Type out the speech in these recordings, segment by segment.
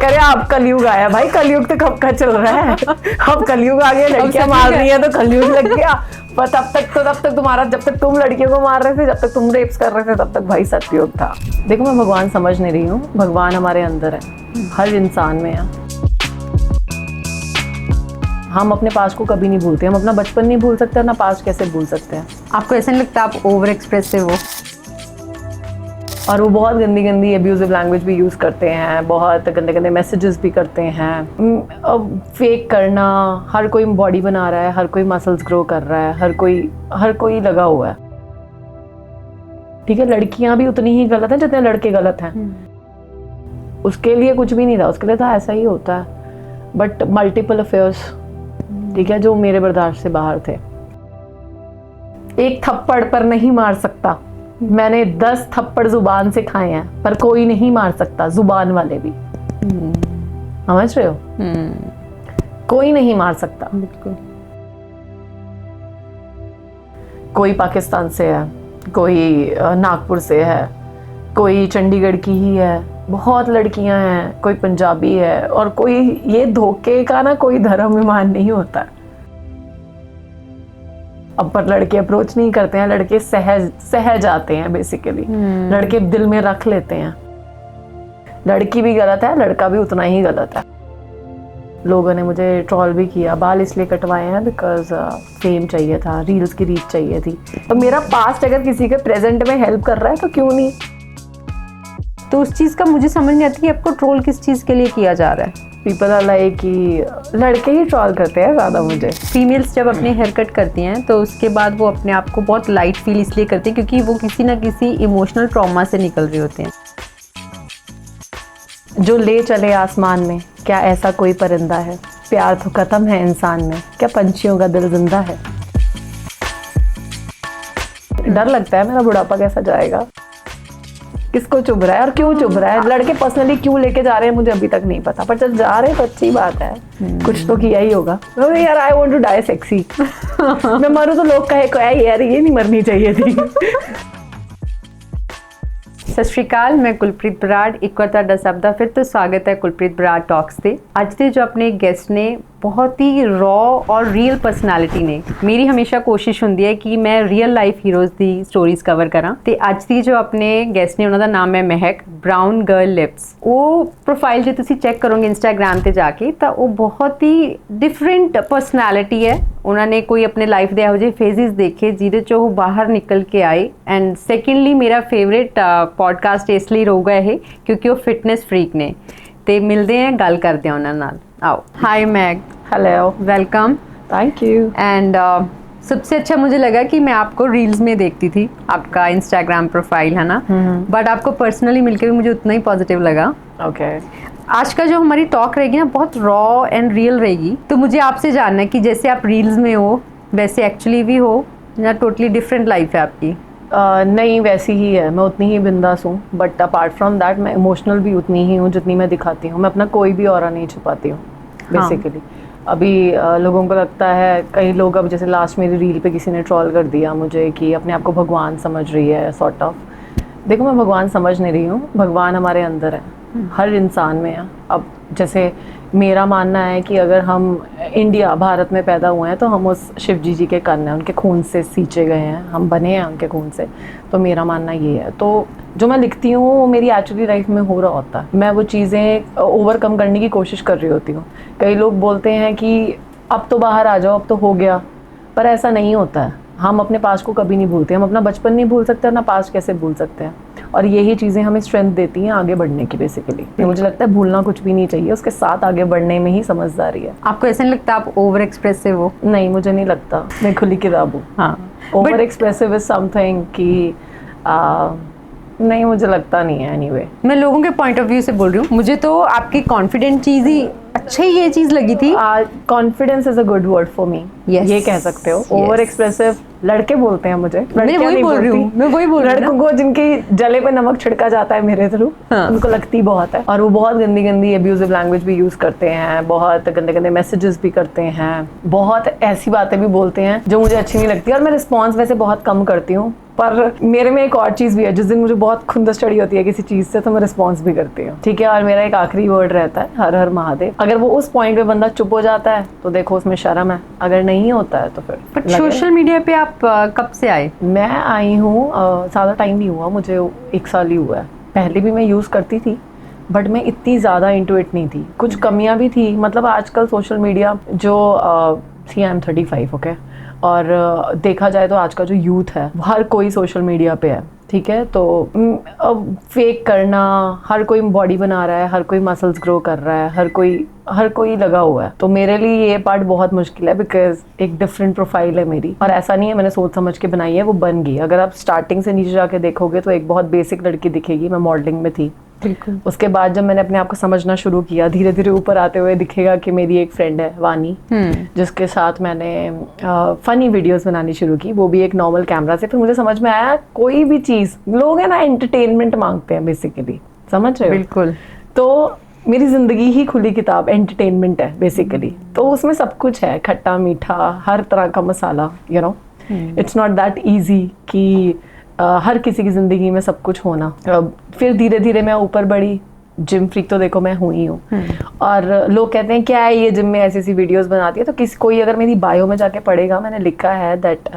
करे आप कलयुग आया भाई, कलयुग तो कब का चल रहा है। अब कलयुग आ गया, लड़कियां मार रही है तो कलयुग लग गया। पर तब तक तुम्हारा, जब तक तुम लड़कियों को मार रहे थे, जब तक तुम रेप्स कर रहे थे, तब तक भाई सतयुग था। देखो मैं भगवान समझ नहीं रही हूँ, भगवान हमारे अंदर है, हर इंसान में है। हम अपने पास्ट को कभी नहीं भूलते, हम अपना बचपन नहीं भूल सकते, अपना पास्ट कैसे भूल सकते हैं। आपको ऐसा नहीं लगता आप ओवर एक्सप्रेसिव हो? और वो बहुत गंदी गंदी एब्यूजिव लैंग्वेज भी यूज़ करते हैं, बहुत गंदे गंदे मैसेजेस भी करते हैं। फेक करना, हर कोई बॉडी बना रहा है, हर कोई मसल्स ग्रो कर रहा है, हर कोई लगा हुआ है। ठीक है, लड़कियां भी उतनी ही गलत हैं जितने लड़के गलत हैं। उसके लिए कुछ भी नहीं था, उसके लिए तो ऐसा ही होता है। बट मल्टीपल अफेयर्स, ठीक है, जो मेरे बर्दाश्त से बाहर थे। एक थप्पड़ पर नहीं मार सकता, मैंने 10 थप्पड़ जुबान से खाए हैं, पर कोई नहीं मार सकता, जुबान वाले भी। समझ रहे हो? कोई नहीं मार सकता। बिल्कुल। कोई पाकिस्तान से है, कोई नागपुर से है, कोई चंडीगढ़ की ही है, बहुत लड़कियां हैं, कोई पंजाबी है, और कोई ये धोखे का ना कोई धर्म विमान नहीं होता। अब पर लड़के अप्रोच नहीं करते हैं, लड़के सहज आते हैं बेसिकली। लड़के दिल में रख लेते हैं। लड़की भी गलत है, लड़का भी उतना ही गलत है। लोगों ने मुझे ट्रोल भी किया, बाल इसलिए कटवाए हैं बिकॉज फेम चाहिए था, रील्स की रीच चाहिए थी। तो मेरा पास्ट अगर किसी के प्रेजेंट में हेल्प कर रहा है तो क्यों नहीं। तो उस चीज़ का मुझे समझ नहीं आता कि आपको ट्रोल किस चीज़ के लिए किया जा रहा है। पीपल आर लाइक कि लड़के ही ट्रोल करते हैं ज़्यादा मुझे। फीमेल्स जब अपने हेयर कट करती हैं तो उसके बाद वो अपने आप को बहुत लाइट फील इसलिए करती हैं क्योंकि वो किसी ना किसी इमोशनल ट्रॉमा से निकल रही होती हैं। जो ले चले आसमान में, क्या ऐसा कोई परिंदा है? प्यार तो खत्म है इंसान में, क्या पंछियों का दिल जिंदा है? डर लगता है मेरा बुढ़ापा कैसा जाएगा, किसको चुभ रहा है और क्यों चुभ रहा है। लड़के पर्सनली क्यों लेके जा रहे हैं मुझे अभी तक नहीं पता, पर जब जा रहे हैं तो अच्छी बात है। कुछ तो किया ही होगा। यार I want to die sexy. मैं मरूं तो लोग कहे यार ये नहीं मरनी चाहिए थी। सत श्री अकाल, मैं कुलप्रीत बराड़ एक बार ਤੁਹਾਡਾ ਸਭ ਦਾ ਫਿਰ ਤੋਂ ਸਵਾਗਤ ਹੈ ਕੁਲਪ੍ਰੀਤ ਬਰਾੜ ਟਾਕਸ ਤੇ। ਅੱਜ ਦੇ ਜੋ ਆਪਣੇ ਗੈਸਟ ਨੇ बहुत ही रॉ और रियल पर्सनैलिटी ने। मेरी हमेशा कोशिश होंदी है कि मैं real life heroes the stories cover करा। ते अज दी जो अपने गेस्ट ने उन्होंने नाम है महक, ब्राउन गर्ल लिप्स। वो प्रोफाइल जो तुसी चेक करोगे इंस्टाग्राम ते जाके तो वो बहुत ही डिफरेंट पर्सनैलिटी है। उन्होंने कोई अपने लाइफ के ਇਹੋ ਜਿਹੇ फेजेस देखे जिहदे चो वो बाहर निकल के आए। एंड सैकेंडली मेरा फेवरेट पॉडकास्ट इसलिए रहूगा ये क्योंकि वो फिटनेस फ्रीक ने। ते मिलते हैं, गल करते हैं उन्होंने नाल। आओ। Hi Meg. Hello, welcome. Thank you. And सबसे अच्छा मुझे लगा कि मैं आपको रील्स में देखती थी, आपका इंस्टाग्राम प्रोफाइल है ना, बट आपको पर्सनली मिलकर भी मुझे उतना ही पॉजिटिव लगा। ओके। आज का जो हमारी टॉक रहेगी ना बहुत रॉ एंड रियल रहेगी। तो मुझे आपसे जानना है कि जैसे आप रील्स में हो वैसे एक्चुअली भी हो या टोटली डिफरेंट लाइफ है आपकी? नहीं, वैसी ही है, मैं उतनी ही बिंदास हूँ। बट अपार्ट फ्रॉम दैट मैं इमोशनल भी उतनी ही हूँ जितनी मैं दिखाती हूँ। मैं अपना कोई भी ऑरा नहीं छुपाती हूँ बेसिकली। अभी लोगों को लगता है, कई लोग, अब जैसे लास्ट मेरी रील पे किसी ने ट्रोल कर दिया मुझे कि अपने आप को भगवान समझ रही है सॉर्ट ऑफ। देखो मैं भगवान समझ नहीं रही हूँ, भगवान हमारे अंदर है, हर इंसान में है। अब जैसे मेरा मानना है कि अगर हम इंडिया भारत में पैदा हुए हैं तो हम उस शिव जी के कर्ण हैं, उनके खून से सींचे गए हैं, हम बने हैं उनके खून से। तो मेरा मानना ये है। तो जो मैं लिखती हूँ वो मेरी एक्चुअली लाइफ में हो रहा होता है। मैं वो चीज़ें ओवरकम करने की कोशिश कर रही होती हूँ। कई लोग बोलते हैं कि अब तो बाहर आ जाओ, अब तो हो गया, पर ऐसा नहीं होता है। हम अपने पास्ट को कभी नहीं भूलते, हम अपना बचपन नहीं भूल सकते, अपना पास्ट कैसे भूल सकते हैं। और यही चीज़ें हमें स्ट्रेंथ देती हैं आगे बढ़ने की बेसिकली। मुझे लगता है भूलना कुछ भी नहीं चाहिए, उसके साथ आगे बढ़ने में ही समझदारी है। आपको ऐसा नहीं लगता आप ओवर एक्सप्रेसिव हो? नहीं, मुझे नहीं लगता, मैं खुली किताब हूँ। हाँ, ओवर एक्सप्रेसिव इज समथिंग कि नहीं, मुझे लगता नहीं है। एनीवे मैं लोगों के पॉइंट ऑफ व्यू से बोल रही हूँ। मुझे तो आपकी कॉन्फिडेंट चीज़ ही अच्छा ही ये चीज़ लगी थी। Confidence is a good word for me, ये कह सकते हो। ओवर एक्सप्रेसिव लड़के बोलते हैं मुझे, मैं वही बोल रही हूँ। लड़कों को जिनकी जले पे नमक छिड़का जाता है मेरे थ्रू, उनको लगती बहुत है। और वो बहुत गंदी गंदी एब्यूजिव लैंग्वेज भी यूज करते हैं, बहुत गंदे गंदे मैसेजेस भी करते हैं, बहुत ऐसी बातें भी बोलते हैं जो मुझे अच्छी नहीं लगती। और मैं रिस्पॉन्स वैसे बहुत कम करती हूँ, पर मेरे में एक और चीज़ भी है, जिस दिन मुझे बहुत खुंदस चढ़ी होती है किसी चीज़ से तो मैं रिस्पॉन्स भी करती हूँ, ठीक है। और मेरा एक आखिरी वर्ड रहता है, हर हर महादेव। अगर वो उस पॉइंट पे बंदा चुप हो जाता है तो देखो उसमें शर्म है, अगर नहीं होता है तो फिर बट सोशल मीडिया पे आप कब से आए? मैं आई हूँ ज़्यादा टाइम नहीं हुआ मुझे, 1 साल ही हुआ है। पहले भी मैं यूज़ करती थी बट मैं इतनी ज़्यादा इंटू इट नहीं थी, कुछ कमियां भी थी। मतलब आजकल सोशल मीडिया जो सी आई एम 35 ओके, और देखा जाए तो आज का जो यूथ है हर कोई सोशल मीडिया पे है, ठीक है। तो अब फेक करना, हर कोई बॉडी बना रहा है, हर कोई मसल्स ग्रो कर रहा है, हर कोई लगा हुआ है। तो मेरे लिए ये पार्ट बहुत मुश्किल है बिकॉज एक डिफरेंट प्रोफाइल है मेरी, और ऐसा नहीं है मैंने सोच समझ के बनाई है, वो बन गई। अगर आप स्टार्टिंग से नीचे जाके देखोगे तो एक बहुत बेसिक लड़की दिखेगी। मैं मॉडलिंग में थी, बिल्कुल। उसके बाद जब मैंने अपने आप को समझना शुरू किया, धीरे धीरे ऊपर आते हुए दिखेगा कि मेरी एक फ्रेंड है वानी, जिसके साथ मैंने फनी वीडियोस बनानी शुरू की, वो भी एक नॉर्मल कैमरा से। फिर मुझे समझ में आया कोई भी चीज़, लोग है ना एंटरटेनमेंट मांगते हैं बेसिकली, समझ रहे हो? बिल्कुल। तो मेरी जिंदगी ही खुली किताब एंटरटेनमेंट है बेसिकली। तो उसमें सब कुछ है, खट्टा मीठा, हर तरह का मसाला, you know. It's not that easy कि हर किसी की ज़िंदगी में सब कुछ होना। फिर धीरे धीरे मैं ऊपर बढ़ी। जिम फ्रीक तो देखो मैं हुई हूँ, और लोग कहते हैं क्या है ये जिम में ऐसी ऐसी वीडियोस बनाती है। तो कोई अगर मेरी बायो में जाके पढ़ेगा, मैंने लिखा है that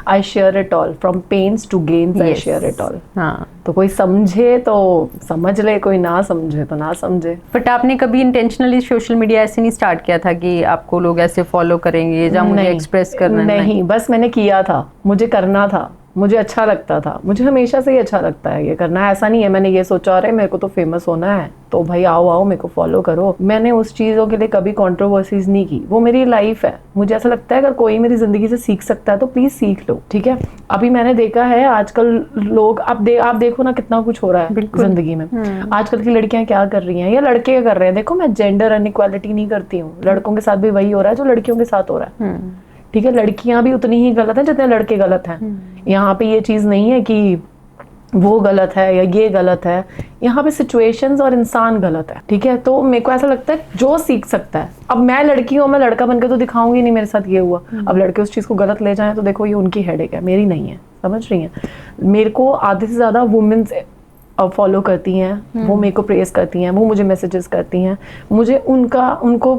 I share it all, from pains to gains I share it all. हाँ, तो कोई समझे तो समझ ले, कोई ना समझे तो ना समझे। बट आपने कभी इंटेंशनली सोशल मीडिया ऐसे नहीं स्टार्ट किया था कि आपको लोग ऐसे फॉलो करेंगे या मुझे एक्सप्रेस करना? नहीं, बस मैंने किया था, मुझे करना था, मुझे अच्छा लगता था, मुझे हमेशा से ही अच्छा लगता है ये करना। ऐसा नहीं है मैंने ये सोचा अरे मेरे को तो फेमस होना है तो भाई आओ मेरे को फॉलो करो। मैंने उस चीज़ों के लिए कभी कंट्रोवर्सीज नहीं की, वो मेरी लाइफ है। मुझे ऐसा लगता है अगर कोई मेरी जिंदगी से सीख सकता है तो प्लीज सीख लो, ठीक है। अभी मैंने देखा है आजकल लोग, आप देखो ना कितना कुछ हो रहा है जिंदगी में। आजकल की लड़कियां क्या कर रही हैं या लड़के क्या कर रहे हैं, देखो मैं जेंडर अनइक्वालिटी नहीं करती हूँ, लड़कों के साथ भी वही हो रहा है जो लड़कियों के साथ हो रहा है, ठीक है। लड़कियां भी उतनी ही गलत हैं जितने लड़के गलत हैं। यहाँ पे ये चीज़ नहीं है कि वो गलत है या ये गलत है, यहाँ पे सिचुएशंस और इंसान गलत है, ठीक है। तो मेरे को ऐसा लगता है जो सीख सकता है, अब मैं लड़की हूँ, मैं लड़का बनकर तो दिखाऊंगी नहीं मेरे साथ ये हुआ। अब लड़के उस चीज़ को गलत ले जाएं तो देखो ये उनकी हेडेक है, मेरी नहीं है, समझ रही हैं। मेरे को आधे से ज़्यादा वुमेन्स फॉलो करती हैं, वो मेरे को प्रेस करती हैं, वो मुझे मैसेजेस करती हैं, मुझे उनको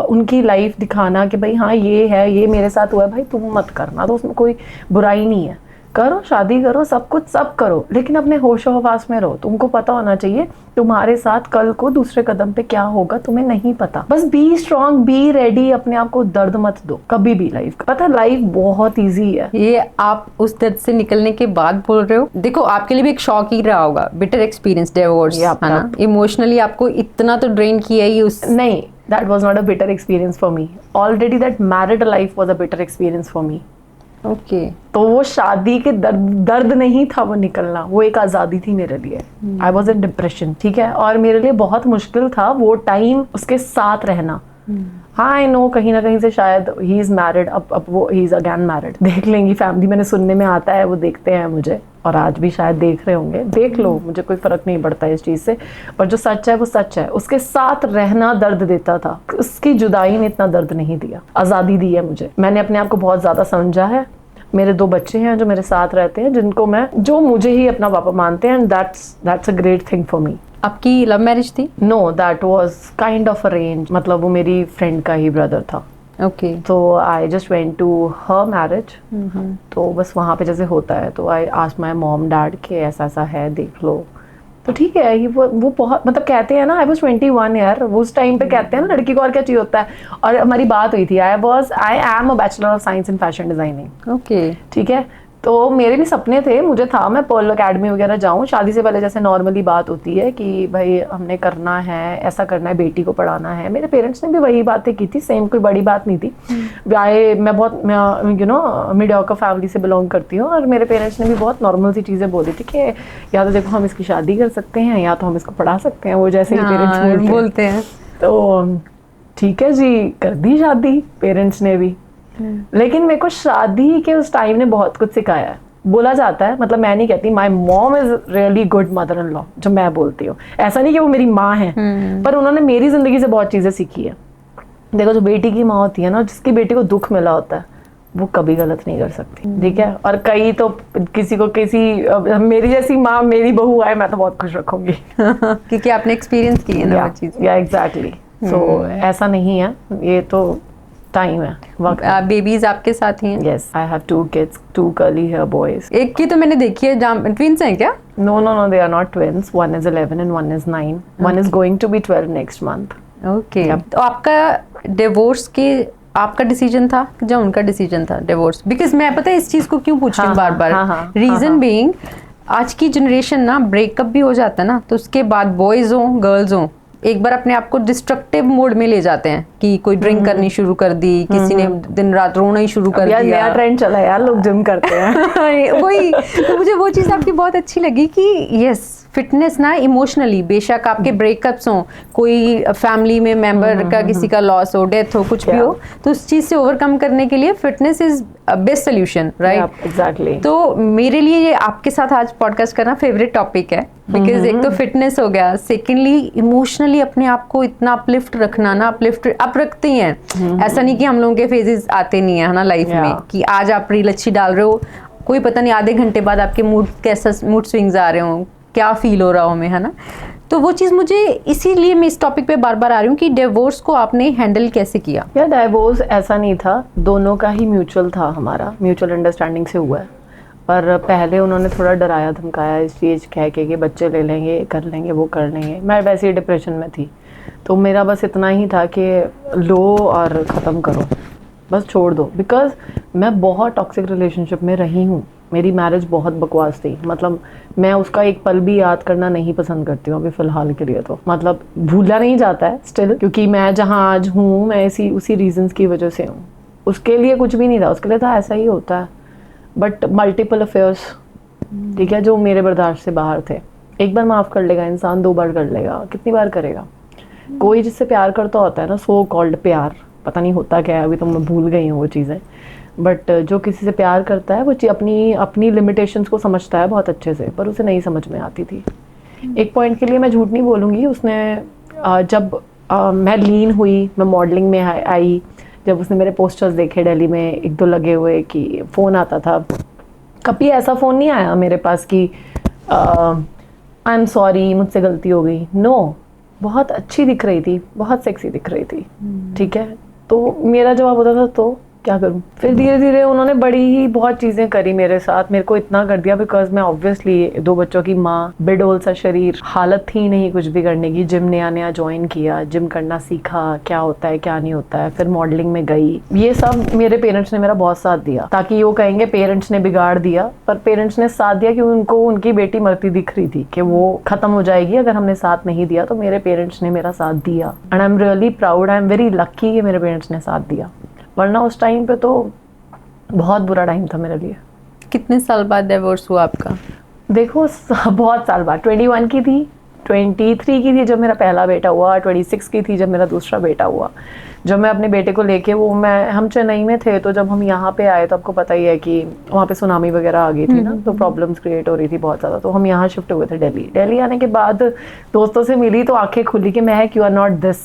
उनकी लाइफ दिखाना कि भाई हाँ ये है, ये मेरे साथ हुआ है, भाई तुम मत करना, तो उसमें कोई बुराई नहीं है। करो, शादी करो, सब कुछ सब करो, लेकिन अपने होशो हवास में रहो। तुमको पता होना चाहिए तुम्हारे साथ कल को दूसरे कदम पे क्या होगा, तुम्हें नहीं पता। बस बी स्ट्रांग, बी रेडी, अपने आप को दर्द मत दो कभी भी। लाइफ पता है, लाइफ बहुत इजी है। ये आप उस दर्द से निकलने के बाद बोल रहे हो। देखो आपके लिए भी एक शॉक ही रहा होगा, बिटर एक्सपीरियंस, डिवोर्स, है ना। इमोशनली आपको इतना तो ड्रेन किया ही उस। नहीं, that was not a bitter experience for me. Already that married life was a bitter experience for me. Okay. तो वो शादी के दर्द नहीं था वो निकलना, वो एक आज़ादी थी मेरे लिए। आई वॉज इन डिप्रेशन, ठीक है। और मेरे लिए बहुत मुश्किल था वो टाइम उसके साथ रहना। हाँ आई नो कहीं ना कहीं से शायद ही इज मैरिड, अब वो ही इज अगेन मैरिड, देख लेंगी फैमिली, मैंने सुनने में आता है, वो देखते हैं मुझे, और आज भी शायद देख रहे होंगे, देख लो, मुझे कोई फर्क नहीं पड़ता इस चीज़ से। पर जो सच है वो सच है, उसके साथ रहना दर्द देता था, उसकी जुदाई ने इतना दर्द नहीं दिया, आज़ादी दी है मुझे। मैंने अपने आप को बहुत ज़्यादा समझा है। मेरे 2 बच्चे हैं जो मेरे साथ रहते हैं, जो मुझे ही अपना पापा मानते हैं, and that's a great thing for me. आपकी लव मैरिज थी? No, that was kind of arrange, मतलब वो मेरी फ्रेंड का ही ब्रदर था। ओके। तो I just went to her marriage. तो बस वहाँ पे जैसे होता है, तो I asked my mom dad कि ऐसा ऐसा है, देख लो। तो ठीक है, ये वो बहुत, मतलब कहते हैं ना, आई वॉज 21 यार, वो उस टाइम पे कहते हैं ना लड़की को और क्या चाहिए होता है। और हमारी बात हुई थी, I am a bachelor of science in fashion designing. Okay, ठीक है। तो मेरे भी सपने थे, मुझे था मैं पर्ल अकेडमी वगैरह जाऊँ। शादी से पहले जैसे नॉर्मली बात होती है कि भाई हमने करना है, ऐसा करना है, बेटी को पढ़ाना है। मेरे पेरेंट्स ने भी वही बातें की थी, सेम, कोई बड़ी बात नहीं थी। मैं बहुत मीडियोकर फैमिली से बिलोंग करती हूँ, और मेरे पेरेंट्स ने भी बहुत नॉर्मल सी चीज़ें बोली थी कि या तो देखो हम इसकी शादी कर सकते हैं या तो हम इसको पढ़ा सकते हैं, वो जैसे ही पेरेंट्स बोलते हैं। तो ठीक है जी, कर दी शादी पेरेंट्स ने भी। लेकिन मेरे को शादी के उस टाइम ने बहुत कुछ सिखाया है। बोला जाता है, मतलब मैं नहीं कहती, my mom is really good mother in law, जो मैं बोलती हूँ। ऐसा नहीं कि वो मेरी माँ है, पर उन्होंने मेरी जिंदगी से बहुत चीजें सीखी है। देखो जो बेटी की माँ होती है ना, जिसकी बेटी को दुख मिला होता है, वो कभी गलत नहीं कर सकती, ठीक है। और कई तो किसी को मेरी जैसी माँ मेरी बहू आए मैं तो बहुत खुश रखूंगी क्योंकि आपने एक्सपीरियंस की है ना वो चीज़। या एग्जैक्टली। सो ऐसा नहीं है, ये तो टाइम है, वक्त। बेबीज आपके साथ ही हैं? Yes, I have 2 kids, 2 curly hair boys। एक की तो मैंने देखी है, ट्विंस हैं क्या? No, they are not twins. One is 11 and one is 9. One is going to be 12 next month. Okay. तो आपका डिवोर्स के आपका डिसीजन था या उनका डिसीजन था डिवोर्स? बिकॉज मैं पता है इस चीज को क्यों पूछ रही हूँ बार बार, रीजन बीइंग आज की जनरेशन ना ब्रेकअप भी हो जाता है ना, तो उसके बाद बॉयज हो गर्ल्स हो एक बार अपने आप को डिस्ट्रक्टिव मोड में ले जाते हैं कि कोई ड्रिंक करनी शुरू कर दी, किसी ने दिन रात रोना ही शुरू कर दिया। नया ट्रेंड चला यार, लोग जिम करते हैं वही तो मुझे वो चीज़ आपकी बहुत अच्छी लगी कि यस फिटनेस ना इमोशनली, बेशक आपके ब्रेकअप्स हों, कोई फैमिली में मेंबर का किसी का लॉस हो, डेथ हो, कुछ भी हो, तो उस चीज़ से ओवरकम करने के लिए fitness is best solution, right? Exactly. तो मेरे लिए ये आपके साथ आज पॉडकास्ट करना फेवरेट टॉपिक है, बिकॉज एक तो फिटनेस हो गया, सेकेंडली इमोशनली अपने आप को इतना अपलिफ्ट रखना ना, अपलिफ्ट आप रखते ही हैं। ऐसा नहीं कि हम लोगों के फेजेस आते नहीं है ना लाइफ में कि आज आप रील अच्छी डाल रहे हो, कोई पता नहीं आधे घंटे बाद आपके मूड स्विंग्स आ रहे हो, क्या फील हो रहा हो हमें, है ना? तो वो चीज़ मुझे, इसीलिए मैं इस टॉपिक पे बार बार आ रही हूँ कि डिवोर्स को आपने हैंडल कैसे किया? यार डिवोर्स ऐसा नहीं था, दोनों का ही म्यूचुअल था, हमारा म्यूचुअल अंडरस्टैंडिंग से हुआ है। पर पहले उन्होंने थोड़ा डराया धमकाया इस चीज़ कह के कि बच्चे ले लेंगे, कर लेंगे, वो कर लेंगे। मैं वैसे ही डिप्रेशन में थी, तो मेरा बस इतना ही था कि लो और ख़त्म करो, बस छोड़ दो। बिकॉज मैं बहुत टॉक्सिक रिलेशनशिप में रही हूँ, मेरी मैरिज बहुत बकवास थी। मतलब मैं उसका एक पल भी याद करना नहीं पसंद करती हूँ अभी फ़िलहाल के लिए, तो मतलब भूला नहीं जाता है स्टिल, क्योंकि मैं जहाँ आज हूँ मैं उसी रीजंस की वजह से हूँ। उसके लिए कुछ भी नहीं था, उसके लिए था ऐसा ही होता है। बट मल्टीपल अफेयर्स, ठीक है, जो मेरे बर्दाश्त से बाहर थे। एक बार माफ़ कर लेगा इंसान, 2 बार कर लेगा, कितनी बार करेगा? कोई जिससे प्यार करता होता है ना, सो कॉल्ड प्यार, पता नहीं होता क्या है, अभी तो मैं भूल गई हूँ वो चीज़ें। बट जो किसी से प्यार करता है वो अपनी लिमिटेशंस को समझता है बहुत अच्छे से, पर उसे नहीं समझ में आती थी। एक पॉइंट के लिए मैं झूठ नहीं बोलूँगी, उसने जब मैं लीन हुई, मैं मॉडलिंग में आई, जब उसने मेरे पोस्टर्स देखे दिल्ली में 1-2 लगे हुए कि फ़ोन आता था, कभी ऐसा फ़ोन नहीं आया मेरे पास कि आई एम सॉरी मुझसे गलती हो गई। नो, बहुत अच्छी दिख रही थी, बहुत सेक्सी दिख रही थी, ठीक है। तो मेरा जवाब होता था तो क्या करूं? फिर धीरे धीरे उन्होंने बड़ी ही बहुत चीज़ें करी मेरे साथ, मेरे को इतना कर दिया बिकॉज मैं ऑब्वियसली 2 बच्चों की माँ, बेडोल सा शरीर, हालत थी नहीं कुछ भी करने की। जिम नया ज्वाइन किया, जिम करना सीखा, क्या होता है क्या नहीं होता है, फिर मॉडलिंग में गई। ये सब मेरे पेरेंट्स ने मेरा बहुत साथ दिया, ताकि वो कहेंगे पेरेंट्स ने बिगाड़ दिया, पर पेरेंट्स ने साथ दिया क्योंकि उनको उनकी बेटी मरती दिख रही थी कि वो खत्म हो जाएगी अगर हमने साथ नहीं दिया। तो मेरे पेरेंट्स ने मेरा साथ दिया and I am really proud, I am very lucky कि मेरे पेरेंट्स ने साथ दिया, वरना उस टाइम पे तो बहुत बुरा टाइम था मेरे लिए। कितने साल बाद डिवोर्स हुआ आपका? देखो बहुत साल बाद, 21 की थी, 23 की थी जब मेरा पहला बेटा हुआ, 26 की थी जब मेरा दूसरा बेटा हुआ। जब मैं अपने बेटे को लेके हम चेन्नई में थे, तो जब हम यहाँ पे आए तो आपको पता ही है कि वहाँ पे सुनामी वगैरह आ गई थी ना, तो प्रॉब्लम्स क्रिएट हो रही थी बहुत ज़्यादा। तो हम यहाँ शिफ्ट हुए थे दिल्ली आने के बाद दोस्तों से मिली तो आंखें खुली कि मैं यू आर नॉट दिस,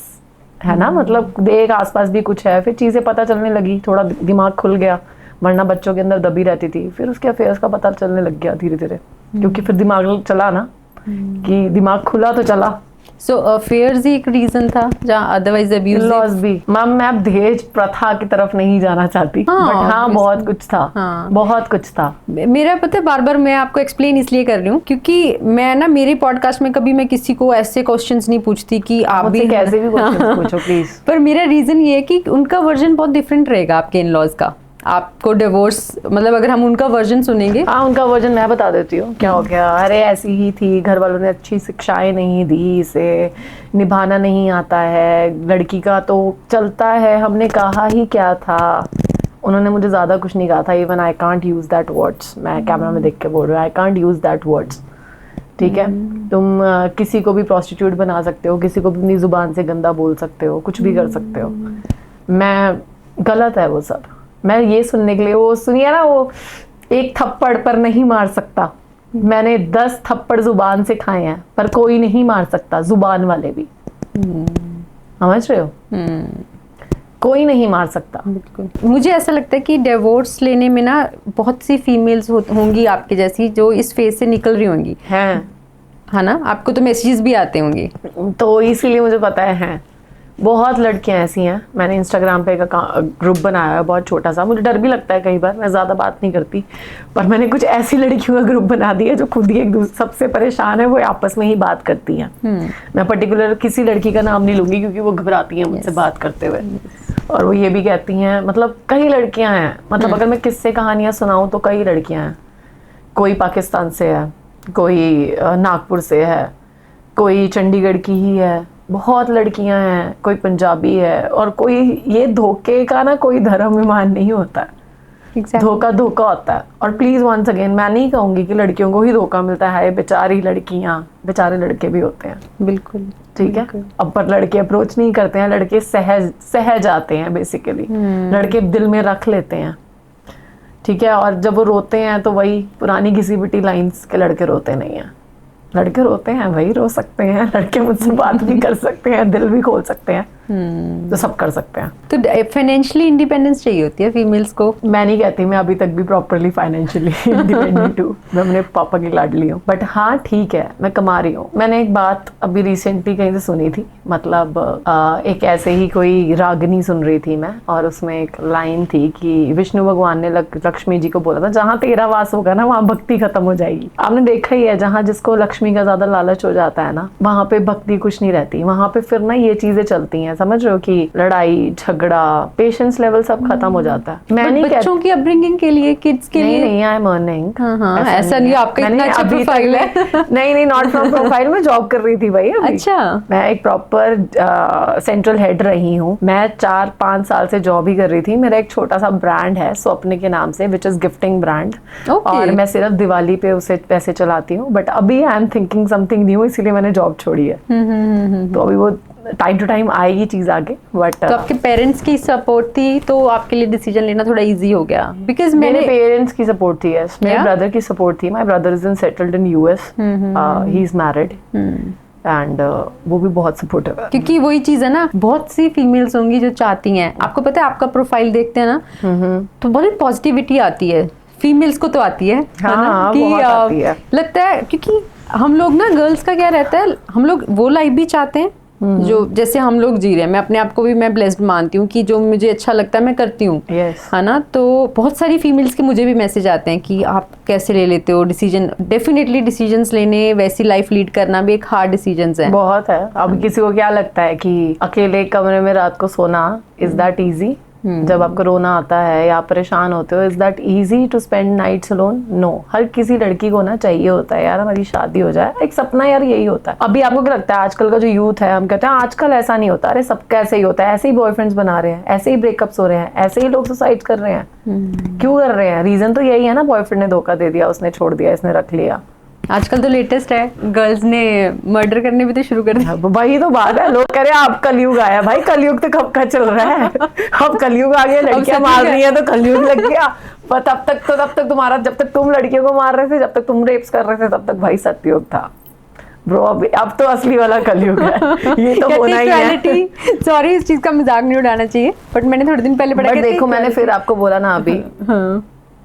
है ना, मतलब देख आसपास भी कुछ है। फिर चीज़ें पता चलने लगी, थोड़ा दिमाग खुल गया, वरना बच्चों के अंदर दबी रहती थी। फिर उसके अफेयर्स का पता चलने लग गया धीरे धीरे, क्योंकि फिर दिमाग चला ना, कि दिमाग खुला तो चला। सो अफेयर्स ही एक रीजन था, जहाँ अदरवाइज अब्यूज लॉस भी। मैम मैं अब दहेज प्रथा की तरफ नहीं जाना चाहती, बट हाँ बहुत कुछ था, बहुत कुछ था। मेरा पता है, बार बार मैं आपको एक्सप्लेन इसलिए कर रही हूँ क्योंकि मैं ना मेरे पॉडकास्ट में कभी मैं किसी को ऐसे क्वेश्चंस नहीं पूछती कि आप भी कैसे भी क्वेश्चंस पूछो प्लीज। पर मेरा रीजन ये है कि उनका वर्जन बहुत डिफरेंट रहेगा आपके इन लॉज का। आपको डिवोर्स मतलब अगर हम उनका वर्जन सुनेंगे, हाँ उनका वर्जन मैं बता देती हूँ क्या हो गया। अरे ऐसी ही थी, घर वालों ने अच्छी शिक्षाएं नहीं दी, इसे निभाना नहीं आता है, लड़की का तो चलता है, हमने कहा ही क्या था। उन्होंने मुझे ज़्यादा कुछ नहीं कहा था, even I can't use that words, मैं कैमरा में देख के बोल रही हूँ, I can't use that words, ठीक है। तुम किसी को भी प्रोस्टिट्यूट बना सकते हो, किसी को भी अपनी ज़ुबान से गंदा बोल सकते हो, कुछ भी कर सकते हो। मैं गलत है वो सब, मैं ये सुनने के लिए, वो सुनिए ना, वो एक थप्पड़ पर नहीं मार सकता, मैंने 10 थप्पड़ जुबान से खाए हैं, पर कोई नहीं मार सकता, जुबान वाले भी, समझ रहे हो। कोई नहीं मार सकता। बिल्कुल। मुझे ऐसा लगता है कि डिवोर्स लेने में ना बहुत सी फीमेल्स होंगी आपके जैसी जो इस फेज से निकल रही होंगी, है ना? आपको तो मैसेजेस भी आते होंगे। तो इसीलिए मुझे पता है बहुत लड़कियां ऐसी हैं। मैंने इंस्टाग्राम पे एक ग्रुप बनाया है बहुत छोटा सा, मुझे डर भी लगता है कई बार, मैं ज़्यादा बात नहीं करती, पर मैंने कुछ ऐसी लड़कियों का ग्रुप बना दिया जो खुद ही एक दूसरे सबसे परेशान है, वो आपस में ही बात करती हैं। मैं पर्टिकुलर किसी लड़की का नाम नहीं लूंगी क्योंकि वो घबराती हैं मुझसे बात करते हुए, और वो ये भी कहती हैं, मतलब कई लड़कियां हैं, मतलब अगर मैं किस्से कहानियां सुनाऊं तो कई लड़कियां हैं। कोई पाकिस्तान से है, कोई नागपुर से है, कोई चंडीगढ़ की ही है, बहुत लड़कियां हैं, कोई पंजाबी है, और कोई ये धोखे का ना कोई धर्म विमान नहीं होता है। धोखा धोखा होता है। और प्लीज वंस अगेन मैं नहीं कहूंगी कि लड़कियों को ही धोखा मिलता है, बेचारी लड़कियां, बेचारे लड़के भी होते हैं। बिल्कुल ठीक है। अब पर लड़के अप्रोच नहीं करते हैं, लड़के सहज आते हैं बेसिकली, लड़के दिल में रख लेते हैं। ठीक है। और जब वो रोते हैं तो वही पुरानी घिसी पिटी लाइंस के लड़के रोते नहीं हैं। लड़के रोते हैं, वही रो सकते हैं, लड़के मुझसे बात भी कर सकते हैं, दिल भी खोल सकते हैं, तो सब कर सकते हैं। तो फाइनेंशियली इंडिपेंडेंस चाहिए होती है फीमेल्स को। मैं नहीं कहती, मैं अभी तक भी प्रॉपरली फाइनेंशियली इंडिपेंडेंट हूँ, मैं अपने पापा की लाडली हूँ, बट हाँ ठीक है, मैं कमा रही हूँ। मैंने एक बात अभी रिसेंटली कहीं से सुनी थी, मतलब एक ऐसे ही कोई रागनी सुन रही थी मैं, और उसमें एक लाइन थी कि विष्णु भगवान ने लक्ष्मी जी को बोला था, जहाँ तेरा वास होगा ना वहाँ भक्ति खत्म हो जाएगी। आपने देखा ही है, जहाँ जिसको लक्ष्मी का ज्यादा लालच हो जाता है ना, वहाँ पे भक्ति कुछ नहीं रहती, वहाँ पे फिर ना ये चीजें चलती हैं, समझ रहे हो, कि लड़ाई झगड़ा, पेशेंस लेवल सब खत्म हो जाता है। मैं नहीं बच्चों की अपब्रिंगिंग के लिए, किड्स के लिए नहीं, आई एम अर्निंग। ऐसा नहीं, आपका इतना अच्छा प्रोफाइल है। नहीं, नॉट फ्रॉम प्रोफाइल, मैं जॉब कर रही थी भाई अभी। अच्छा। मैं एक प्रॉपर सेंट्रल हेड रही हूँ, मैं 4-5 साल से जॉब ही कर रही थी। मेरा एक छोटा सा ब्रांड है स्वप्न के नाम से, विच इज गिफ्टिंग ब्रांड, और मैं सिर्फ दिवाली पे उसे पैसे चलाती हूँ, बट अभी I am thinking something new, इसीलिए मैंने जॉब छोड़ी है। तो अभी वो टाइम टू टाइम आएगी चीज आगे। बट तो आपके पेरेंट्स की सपोर्ट थी तो आपके लिए डिसीजन लेना थोड़ा इजी हो गया? बिकॉज मेरे पेरेंट्स की सपोर्ट थी, यस। मेरे ब्रदर की सपोर्ट थी। My brother is in settled in US, he is married, and वो भी बहुत सपोर्टिव है। क्योंकि वही चीज है ना, बहुत सी फीमेल्स होंगी जो चाहती हैं, आपको पता है आपका प्रोफाइल देखते हैं ना तो बहुत पॉजिटिविटी आती है, फीमेल्स को तो आती है, हाँ, कि बहुत आती है। लगता है, क्योंकि हम लोग ना गर्ल्स का क्या रहता है, हम लोग वो लाइफ भी चाहते हैं जो जैसे हम लोग जी रहे हैं। मैं अपने आप को भी मैं ब्लेस्ड मानती हूँ कि जो मुझे अच्छा लगता है मैं करती हूँ, है ना। तो बहुत सारी फीमेल्स के मुझे भी मैसेज आते हैं कि आप कैसे ले लेते हो डिसीजन। डेफिनेटली डिसीजंस लेने, वैसी लाइफ लीड करना भी एक हार्ड डिसीजंस है। बहुत है। अब किसी को क्या लगता है कि अकेले कमरे में रात को सोना इज दैट इजी? जब आपको रोना आता है या आप परेशान होते हो, is that easy to spend nights alone? No. हर किसी लड़की को ना चाहिए होता है यार हमारी शादी हो जाए, एक सपना यार यही होता है। अभी आपको क्या लगता है आजकल का जो यूथ है, हम कहते हैं आजकल ऐसा नहीं होता, अरे सबका ऐसे ही होता है, ऐसे ही बॉयफ्रेंड्स बना रहे हैं, ऐसे ही ब्रेकअप्स हो रहे हैं, ऐसे ही लोग सुसाइड कर रहे हैं। क्यों कर रहे हैं? रीजन तो यही है ना, बॉयफ्रेंड ने धोखा दे दिया, उसने छोड़ दिया, इसने रख लिया। आजकल तो लेटेस्ट है, गर्ल्स ने मर्डर करने भी तो शुरू कर दिया। वही तो बात है, लोग कह रहे हैं अब कलयुग आया। भाई कलयुग तो कब का चल रहा है, अब कलयुग आ गया, लड़कियां मार रही हैं तो कलयुग लग गया। पर तब तक तुम्हारा, जब तक तुम लड़कियों को मार रहे थे, जब तक तुम रेप्स कर रहे थे, तब तक भाई सत्युग था ब्रो। अब तो असली वाला कलयुग है, ये तो होना ही है। सॉरी, इस चीज का मजाक नहीं उड़ाना चाहिए, बट मैंने थोड़े दिन पहले पढ़ा। देखो मैंने फिर आपको बोला ना अभी,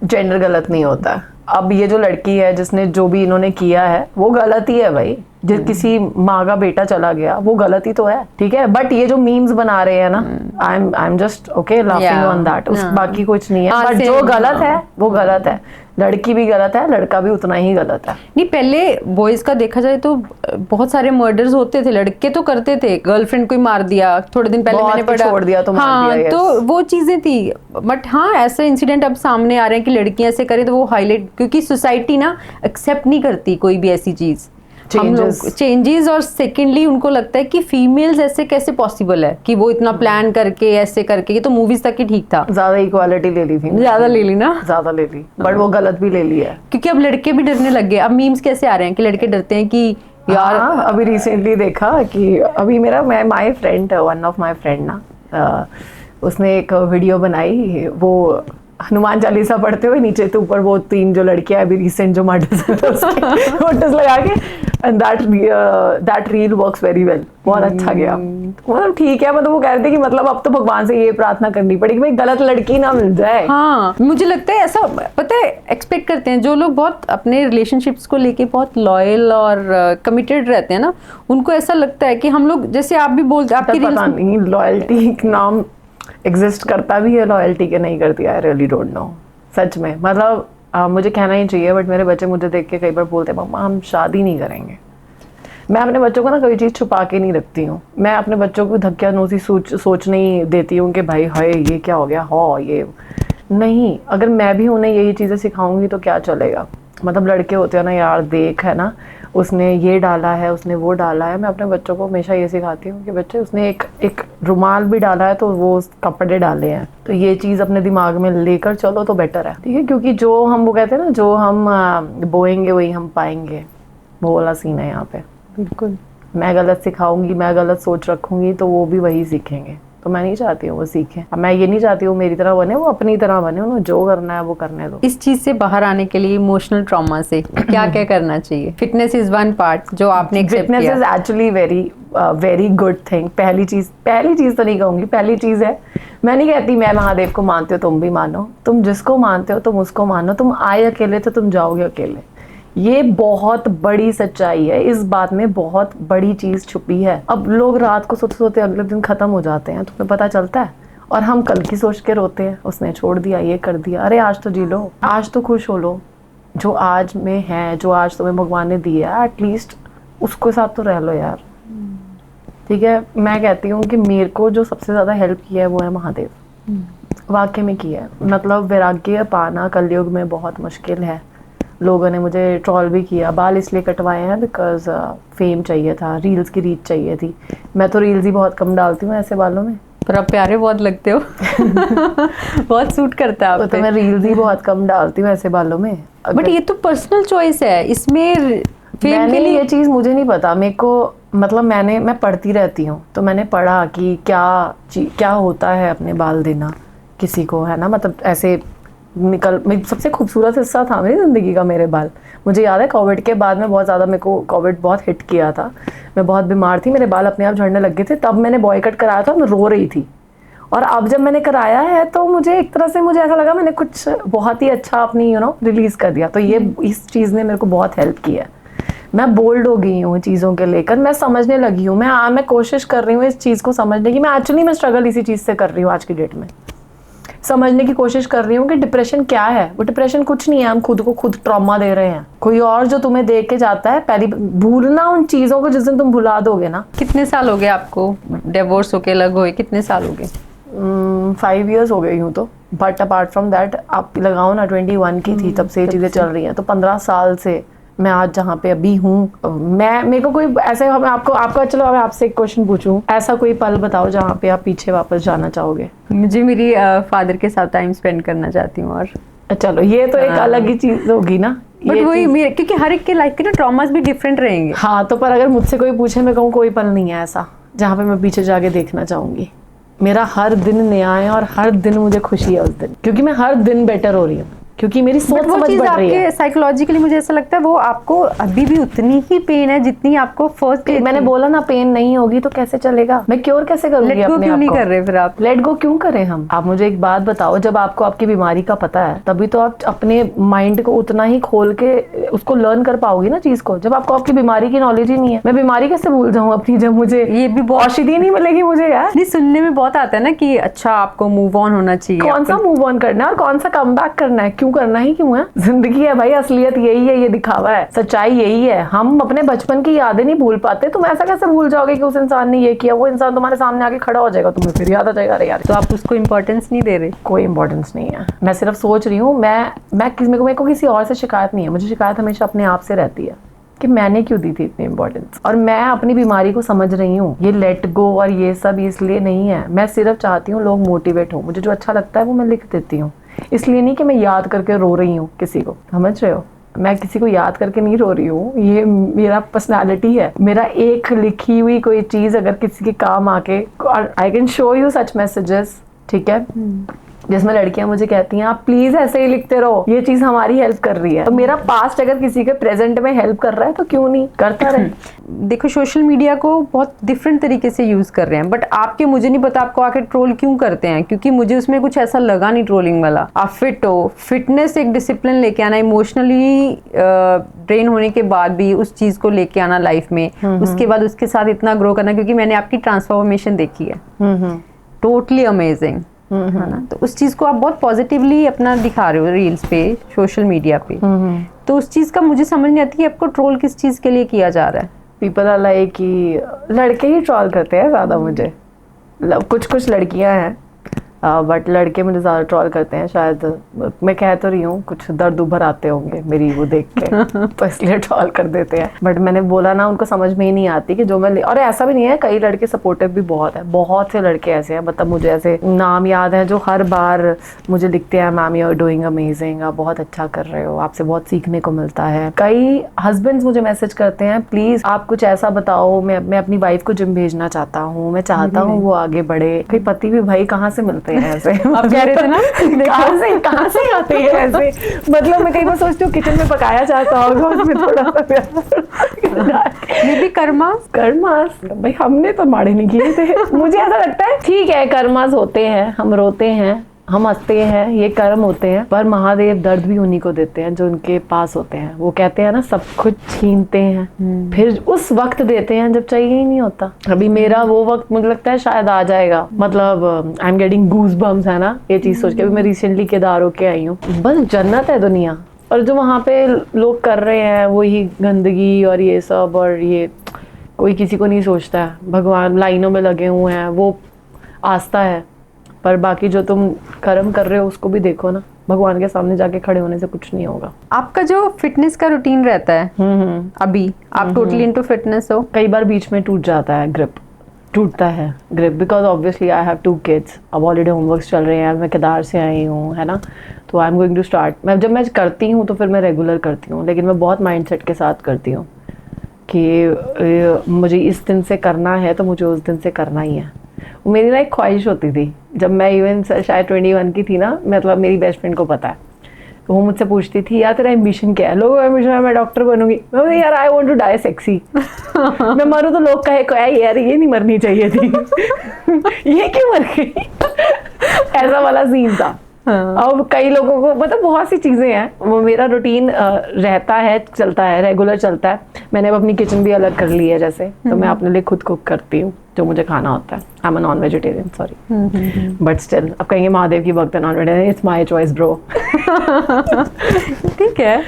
जेंडर गलत नहीं होता। अब ये जो लड़की है जिसने जो भी इन्होंने किया है वो गलत ही है भाई। जिस किसी माँ का बेटा चला गया वो गलत ही तो है, ठीक है। बट ये जो मीम्स बना रहे हैं ना, I am just okay laughing on that, बाकी कुछ नहीं है। बट जो गलत है वो गलत है, लड़की भी गलत है, लड़का भी उतना ही गलत है। नहीं, पहले बॉयज का देखा जाए तो बहुत सारे मर्डर्स होते थे, लड़के तो करते थे, गर्लफ्रेंड को मार दिया, थोड़े दिन पहले मैंने पढ़ा, छोड़ दिया तो मार दिया, तो वो चीजें थी। बट हाँ, ऐसे इंसिडेंट अब सामने आ रहे हैं कि लड़कियां ऐसे करें तो वो हाईलाइट, क्योंकि सोसाइटी ना एक्सेप्ट नहीं करती कोई भी ऐसी चीज, हम लोग चेंजेस। और सेकेंडली उनको लगता है कि फीमेल्स ऐसे कैसे पॉसिबल है कि वो इतना प्लान करके ऐसे करके, ये तो मूवीज तक ही ठीक था। ज्यादा इक्वालिटी ले ली थी, ज्यादा ले ली ना, ज्यादा ले ली, बट वो गलत भी ले ली है। क्योंकि अब लड़के भी डरने लग गए। अब मीम्स कैसे आ रहे हैं कि लड़के डरते हैं कि यार। अभी रिसेंटली देखा कि अभी मेरा my friend, one of my friend ना, उसने एक वीडियो बनाई, वो हनुमान चालीसा पढ़ते हुए नीचे तो ऊपर वो 3 जो लड़कियां अभी रिसेंट जो मर्डर्स फोटोज लगा के and that reel works very well, बहुत अच्छा गया। मतलब ठीक है, मतलब वो कह रहे थे कि मतलब अब तो भगवान से ये प्रार्थना करनी पड़ेगी भाई गलत लड़की ना मिल जाए। हाँ, मुझे लगता है ऐसा, पता है, एक्सपेक्ट करते हैं जो लोग बहुत अपने रिलेशनशिप्स को लेके बहुत लॉयल और कमिटेड रहते हैं ना, उनको ऐसा लगता है कि हम लोग, जैसे आप भी बोलते हैं आपकी पता नहीं लॉयल्टी नाम एग्जिस्ट करता भी है लॉयल्टी के नहीं करती, आई रियली डोंट नो सच में। मतलब मुझे कहना ही चाहिए, बट मेरे बच्चे मुझे देख के कई बार बोलते हैं मम्मा हम शादी नहीं करेंगे। मैं अपने बच्चों को ना कोई चीज़ छुपा के नहीं रखती हूँ। मैं अपने बच्चों को धक्कियानूसी सोच नहीं देती हूँ कि भाई हाय ये क्या हो गया, हो ये नहीं। अगर मैं भी उन्हें यही चीज़ें सिखाऊंगी तो क्या चलेगा। मतलब लड़के होते हैं ना यार, देख है ना उसने ये डाला है, उसने वो डाला है। मैं अपने बच्चों को हमेशा ये सिखाती हूँ कि बच्चे उसने एक रुमाल भी डाला है तो वो कपड़े डाले हैं, तो ये चीज़ अपने दिमाग में लेकर चलो तो बेटर है, ठीक है। क्योंकि जो हम, वो कहते हैं ना, जो हम बोएंगे वही हम पाएंगे, वो वाला सीन है यहाँ पे। बिल्कुल, मैं गलत सिखाऊंगी, मैं गलत सोच रखूंगी तो वो भी वही सीखेंगे। तो मैं नहीं चाहती हूँ वो सीखें। अब मैं ये नहीं चाहती हूँ मेरी तरह बने, वो अपनी तरह बने, उन्हें जो करना है वो करने दो। इस चीज से बाहर आने के लिए इमोशनल ट्रॉमा से क्या क्या करना चाहिए? फिटनेस इज वन पार्ट जो आपने एक्सेप्ट किया। Fitness is actually very good thing. पहली चीज तो नहीं कहूंगी, पहली चीज है, मैं नहीं कहती मैं महादेव को मानती हो तुम भी मानो, तुम जिसको मानते हो तुम उसको मानो। तुम आए अकेले तो तुम जाओगे अकेले, ये बहुत बड़ी सच्चाई है। इस बात में बहुत बड़ी चीज छुपी है। अब लोग रात को सोते सोते अगले दिन खत्म हो जाते हैं, तुम्हें पता चलता है, और हम कल की सोच के रोते हैं, उसने छोड़ दिया, ये कर दिया। अरे आज तो जी लो, आज तो खुश हो लो, जो आज में है, जो आज तुम्हें भगवान ने दिया है, एटलीस्ट उसके साथ तो रह लो यार, ठीक है। मैं कहती हूँ कि मेरे को जो सबसे ज्यादा हेल्प किया है वो है महादेव, वाकई में किया है। मतलब वैराग्य पाना कलयुग में बहुत मुश्किल है। लोगों ने मुझे ट्रॉल भी किया, बाल इसलिए कटवाए हैं बिकॉज फेम चाहिए था, रील्स की रीच चाहिए थी। मैं तो रील्स ही बहुत कम डालती हूँ ऐसे बालों में, पर आप प्यारे बहुत लगते हो। बहुत सूट करता है आप तो मैं रील्स ही बहुत कम डालती हूँ ऐसे बालों में। बट ये तो पर्सनल चॉइस है, इसमें फेम के लिए ये चीज़ मुझे नहीं पता। मेरे को मतलब मैं पढ़ती रहती हूँ, तो मैंने पढ़ा कि क्या होता है अपने बाल देना किसी को, है ना। मतलब ऐसे सबसे खूबसूरत हिस्सा था मेरी ज़िंदगी का मेरे बाल। मुझे याद है कोविड के बाद में बहुत ज़्यादा, मेरे को कोविड बहुत हिट किया था, मैं बहुत बीमार थी, मेरे बाल अपने आप झड़ने लग गए थे। तब मैंने बॉय कट कराया था, मैं रो रही थी। और अब जब मैंने कराया है तो मुझे एक तरह से मुझे ऐसा लगा मैंने कुछ बहुत ही अच्छा अपनी रिलीज़ कर दिया। तो ये इस चीज़ ने मेरे को बहुत हेल्प किया है। मैं बोल्ड हो गई हूँ चीज़ों के लेकर, मैं समझने लगी हूँ। मैं कोशिश कर रही हूँ इस चीज़ को समझने की। मैं स्ट्रगल इसी चीज़ से कर रही हूँ आज की डेट में, समझने की कोशिश कर रही हूँ कि डिप्रेशन क्या है। वो डिप्रेशन कुछ नहीं है, हम खुद को खुद ट्रॉमा दे रहे हैं। कोई और जो तुम्हें देख के जाता है, पहली भूलना उन चीज़ों को जिस दिन तुम भुला दोगे ना। कितने साल हो गए आपको डिवोर्स होके अलग हुए? कितने साल हो गए? 5 years हो गई हूँ तो, बट अपार्ट फ्रॉम दैट आप लगाओ ना 21 की थी तब से ये चीज़ें चल रही हैं। तो 15 साल से मैं आज जहाँ पे अभी हूँ, मेरे को कोई ऐसे, आपको चलो मैं आपसे एक क्वेश्चन पूछूं, ऐसा कोई पल बताओ जहाँ पे आप पीछे वापस जाना चाहोगे? मुझे मेरी फादर के साथ टाइम स्पेंड करना चाहती हूँ। और चलो ये तो एक अलग ही चीज होगी ना, बट वही मेरे, क्योंकि हर एक के लाइफ के ना ट्रॉमास भी डिफरेंट रहेंगे। हाँ, तो पर अगर मुझसे कोई पूछे, मैं कहूँ कोई पल नहीं है ऐसा जहाँ पे मैं पीछे जाके देखना चाहूंगी। मेरा हर दिन नया है और हर दिन मुझे खुशी है उस दिन, क्योंकि मैं हर दिन बेटर हो रही हूँ, क्योंकि मेरी सोच समझ बढ़ रही है। साइकोलॉजिकली मुझे ऐसा लगता है वो आपको अभी भी उतनी ही पेन है जितनी आपको फर्स्ट। मैंने बोला ना, पेन नहीं होगी तो कैसे चलेगा, मैं क्योर कैसे करूंगी अपने आप को? क्यों नहीं कर रहे फिर आप? लेट गो क्यों करें हम? आप मुझे एक बात बताओ, जब आपको आपकी बीमारी का पता है तभी तो आप अपने माइंड को उतना ही खोल के उसको लर्न कर पाओगी ना चीज को। जब आपको आपकी बीमारी की नॉलेज ही नहीं है, मैं बीमारी कैसे भूल जाऊँ अपनी, जब मुझे ये भी बहुत औषधि नहीं मिलेगी मुझे यार। नहीं, सुनने में बहुत आता है ना कि अच्छा आपको मूव ऑन होना चाहिए। कौन सा मूव ऑन करना है और कौन सा कम बैक करना है? क्यों करना ही क्यों है? जिंदगी है भाई, असलियत यही है, ये दिखावा है, सच्चाई यही है। हम अपने बचपन की यादें नहीं भूल पाते। तुम ऐसा कैसे भूल जाओगे कि उस इंसान ने ये किया? वो इंसान तुम्हारे सामने आके खड़ा हो जाएगा, तुम्हें फिर याद आ जाएगा अरे यार। तो आप उसको इम्पोर्टेंस नहीं दे रहे? कोई इंपॉर्टेंस नहीं है, मैं सिर्फ सोच रही हूँ। मेरे को किसी और से शिकायत नहीं है, मुझे शिकायत हमेशा अपने आप से रहती है कि मैंने क्यों दी थी इतनी इंपॉर्टेंस। और मैं अपनी बीमारी को समझ रही हूँ। ये लेट गो और ये सब इसलिए नहीं है, मैं सिर्फ चाहती हूँ लोग मोटिवेट हो। मुझे जो अच्छा लगता है वो मैं लिख देती हूँ, इसलिए नहीं कि मैं याद करके रो रही हूँ किसी को, समझ रहे हो? मैं किसी को याद करके नहीं रो रही हूँ, ये मेरा पर्सनालिटी है। मेरा एक लिखी हुई कोई चीज़ अगर किसी के काम आके, I can show you such messages, ठीक है, जिसमें लड़कियां मुझे कहती हैं आप प्लीज ऐसे ही लिखते रहो, ये चीज हमारी हेल्प कर रही है। तो मेरा पास्ट अगर किसी के प्रेजेंट में हेल्प कर रहा है तो क्यों नहीं करता रहे। देखो सोशल मीडिया को बहुत डिफरेंट तरीके से यूज कर रहे हैं, बट आपके मुझे नहीं पता आपको आके ट्रोल क्यों करते हैं, क्योंकि मुझे उसमें कुछ ऐसा लगा नहीं ट्रोलिंग वाला। आप फिट हो, फिटनेस एक डिसिप्लिन लेके आना, इमोशनली ड्रेन होने के बाद भी उस चीज को लेके आना लाइफ में, उसके बाद उसके साथ इतना ग्रो करना, क्योंकि मैंने आपकी ट्रांसफॉर्मेशन देखी है, टोटली अमेजिंग है ना। तो उस चीज को आप बहुत पॉजिटिवली अपना दिखा रहे हो रील्स पे, सोशल मीडिया पे। तो उस चीज का मुझे समझ नहीं आती कि आपको ट्रोल किस चीज के लिए किया जा रहा है। पीपल आर लाइक कि लड़के ही ट्रोल करते हैं ज्यादा मुझे, कुछ लड़कियां हैं बट लड़के मुझे ज़्यादा ट्रोल करते हैं। शायद मैं कह तो रही हूँ कुछ दर्द उभर आते होंगे मेरी वो देख के तो इसलिए ट्रोल कर देते हैं। बट मैंने बोला ना, उनको समझ में ही नहीं आती कि जो मैं और ऐसा भी नहीं है, कई लड़के सपोर्टिव भी बहुत है, बहुत से लड़के ऐसे हैं, मतलब मुझे ऐसे नाम याद है जो हर बार मुझे लिखते हैं ma'am you are doing amazing, आप बहुत अच्छा कर रहे हो, आपसे बहुत सीखने को मिलता है। कई हस्बैंड्स मुझे मैसेज करते हैं प्लीज आप कुछ ऐसा बताओ, मैं अपनी वाइफ को जिम भेजना चाहता हूँ, मैं चाहता हूँ वो आगे बढ़े। कई पति भी भाई कहाँ से मिलते हैं ऐसे आप कह रहे थे ना कहाँ से आते हैं ऐसे, मतलब मैं कई बार सोचती हूँ किचन में पकाया जाता होगा, उसमें थोड़ा सा ये भी कर्मास भाई हमने तो माड़े नहीं किए थे। मुझे ऐसा लगता है ठीक है कर्मास होते हैं, हम रोते हैं, हम हंसते हैं, ये कर्म होते हैं, पर महादेव दर्द भी उन्हीं को देते हैं जो उनके पास होते हैं। वो कहते हैं ना सब कुछ छीनते हैं फिर उस वक्त देते हैं जब चाहिए ही नहीं होता। अभी मेरा वो वक्त मुझे लगता है शायद आ जाएगा, मतलब I am getting goose bumps है ना ये चीज सोच के। अभी मैं रिसेंटली केदार होके आई हूँ, बस जन्नत है दुनिया, और जो वहाँ पे लोग कर रहे हैं वही गंदगी और ये सब, और ये कोई किसी को नहीं सोचता है। भगवान लाइनों में लगे हुए हैं, वो आस्था है, पर बाकी जो तुम कर्म कर रहे हो उसको भी देखो ना, भगवान के सामने जाके खड़े होने से कुछ नहीं होगा। आपका जो फिटनेस का रूटीन रहता है अभी आप टोटली इनटू फिटनेस हो? कई बार बीच में टूट जाता है ग्रिप, टूटता है grip, because obviously I have 2 kids. अब ऑलरेडी होमवर्क्स चल रहे हैं, मैं केदार से आई हूँ है ना, तो I am going to start. जब मैं करती हूँ तो फिर मैं रेगुलर करती हूँ, लेकिन मैं बहुत माइंडसेट के साथ करती हूँ कि मुझे इस दिन से करना है तो मुझे उस दिन से करना ही है। वो मेरी ना एक ख्वाहिश होती थी जब मैं इवन शायद 21 की थी ना, मतलब मेरी बेस्ट फ्रेंड को पता है, तो वो मुझसे पूछती थी यार तेरा एम्बिशन क्या है? लोगों का एम्बिशन है मैं डॉक्टर बनूंगी। मैं बोली यार I want to die sexy. मैं मरूँ तो लोग कहे यार ये नहीं मरनी चाहिए थी ये क्यों मर गई ऐसा वाला सीन था। अब कई लोगों को मतलब बहुत सी चीज़ें हैं, वो मेरा रूटीन रहता है, चलता है, रेगुलर चलता है। मैंने अब अपनी किचन भी अलग कर ली है जैसे, तो मैं अपने लिए खुद कुक करती हूँ जो मुझे खाना होता है। I am a non vegetarian sorry, but still अब कहेंगे महादेव की भक्त है non vegetarian, it's my choice bro. ठीक है।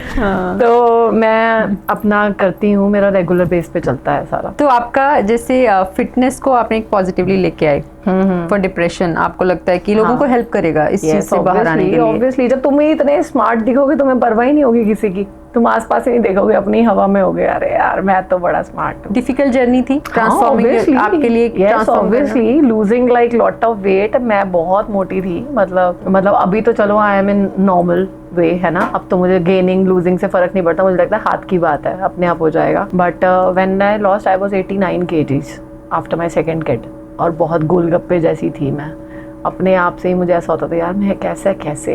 तो मैं अपना करती हूँ, मेरा रेगुलर बेस पे चलता है सारा। तो आपका जैसे फिटनेस को आपने एक पॉजिटिवली लेके आए फॉर डिप्रेशन, आपको लगता है कि लोगों को हेल्प करेगा इस चीज से बाहर आने के लिए? ऑब्वियसली जब तुम इतने स्मार्ट दिखोगे तुम्हें परवाह ही नहीं होगी किसी की, तुम आसपास ही नहीं देखोगे, अपनी हवा में होगे, अरे यार मैं तो बड़ा स्मार्ट हूँ। डिफिकल्ट जर्नी थी ट्रांसफॉर्मिंग आपके लिए? Yes obviously, losing like lot of weight. मैं बहुत मोटी थी, मतलब अभी तो चलो I am in normal way है ना, अब तो मुझे गेनिंग लूजिंग से फर्क नहीं पड़ता, मुझे लगता है हाथ की बात है, अपने आप हो जाएगा। But when I lost I was 89 kgs after my second kid, और बहुत गोलगप्पे जैसी थी मैं। अपने आप से ही मुझे ऐसा होता था यार मैं कैसे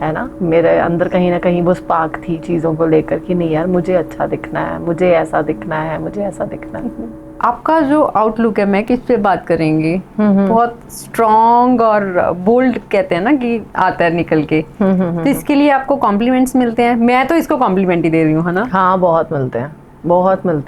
है ना, मेरे अंदर कहीं ना कहीं वो स्पार्क थी चीज़ों को लेकर कि नहीं यार मुझे अच्छा दिखना है, मुझे ऐसा दिखना है, मुझे ऐसा दिखना है। आपका जो आउटलुक है, मैं किस पे बात करेंगे, बहुत स्ट्रॉन्ग और बोल्ड कहते हैं ना कि आता है निकल के, तो इसके लिए आपको कॉम्प्लीमेंट्स मिलते हैं? मैं तो इसको कॉम्प्लीमेंट ही दे रही हूँ है ना। हाँ बहुत मिलते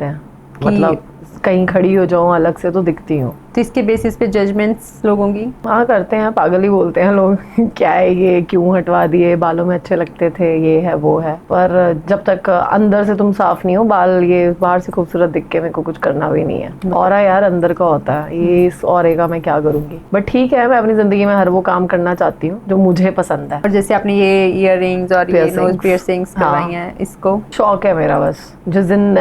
हैं, मतलब कहीं खड़ी हो जाऊँ अलग से तो दिखती हूँ। तो इसके बेसिस पे जजमेंट्स लोगों की? हाँ करते हैं, पागल ही बोलते हैं लोग क्या है ये, क्यों हटवा दिए, बालों में अच्छे लगते थे, ये है वो है। पर जब तक अंदर से तुम साफ नहीं हो, बाल ये बाहर से खूबसूरत दिख के मेरे को कुछ करना भी नहीं है। ऑरा यार अंदर का होता है, ये इस ऑरे का मैं क्या करूँगी। बट ठीक है, मैं अपनी जिंदगी में हर वो काम करना चाहती हूँ जो मुझे पसंद है। और जैसे आपने ये इयररिंग्स और ये नोज पियर्सिंग्स करवाई हैं, इसको शौक है मेरा, बस जिस दिन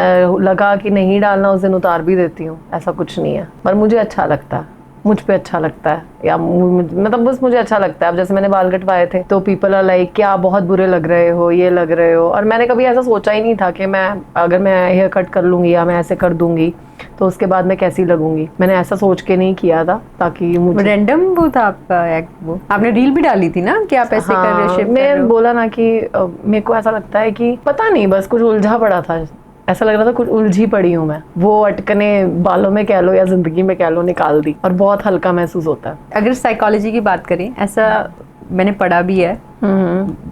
लगा कि नहीं डालना उस दिन उतार भी देती हूँ, ऐसा कुछ नहीं है, पर मुझे अच्छा लगता है। मुझ पे अच्छा लगता है या मतलब बस मुझे अच्छा लगता है। अब जैसे मैंने बाल कटवाए थे तो पीपल आर लाइक क्या बहुत बुरे लग रहे हो, ये लग रहे हो, और मैंने कभी ऐसा सोचा ही नहीं था कि मैं अगर मैं हेयर कट कर लूंगी या मैं ऐसे कर दूंगी तो उसके बाद मैं कैसी लगूंगी। मैंने ऐसा सोच के नहीं किया था ताकि मुझे रैंडम वो था आपका वो आपने रील भी डाली थी ना कि आप ऐसे कर रहे हो, shape कर रहे मैं हो। बोला ना कि मेरे को ऐसा लगता है कि पता नहीं बस कुछ उलझा पड़ा था, ऐसा लग रहा था कुछ उलझी पड़ी हूँ मैं, वो अटकने बालों में कह लो या जिंदगी में कह लो निकाल दी, और बहुत हल्का महसूस होता है। अगर साइकोलॉजी की बात करें, ऐसा मैंने पढ़ा भी है,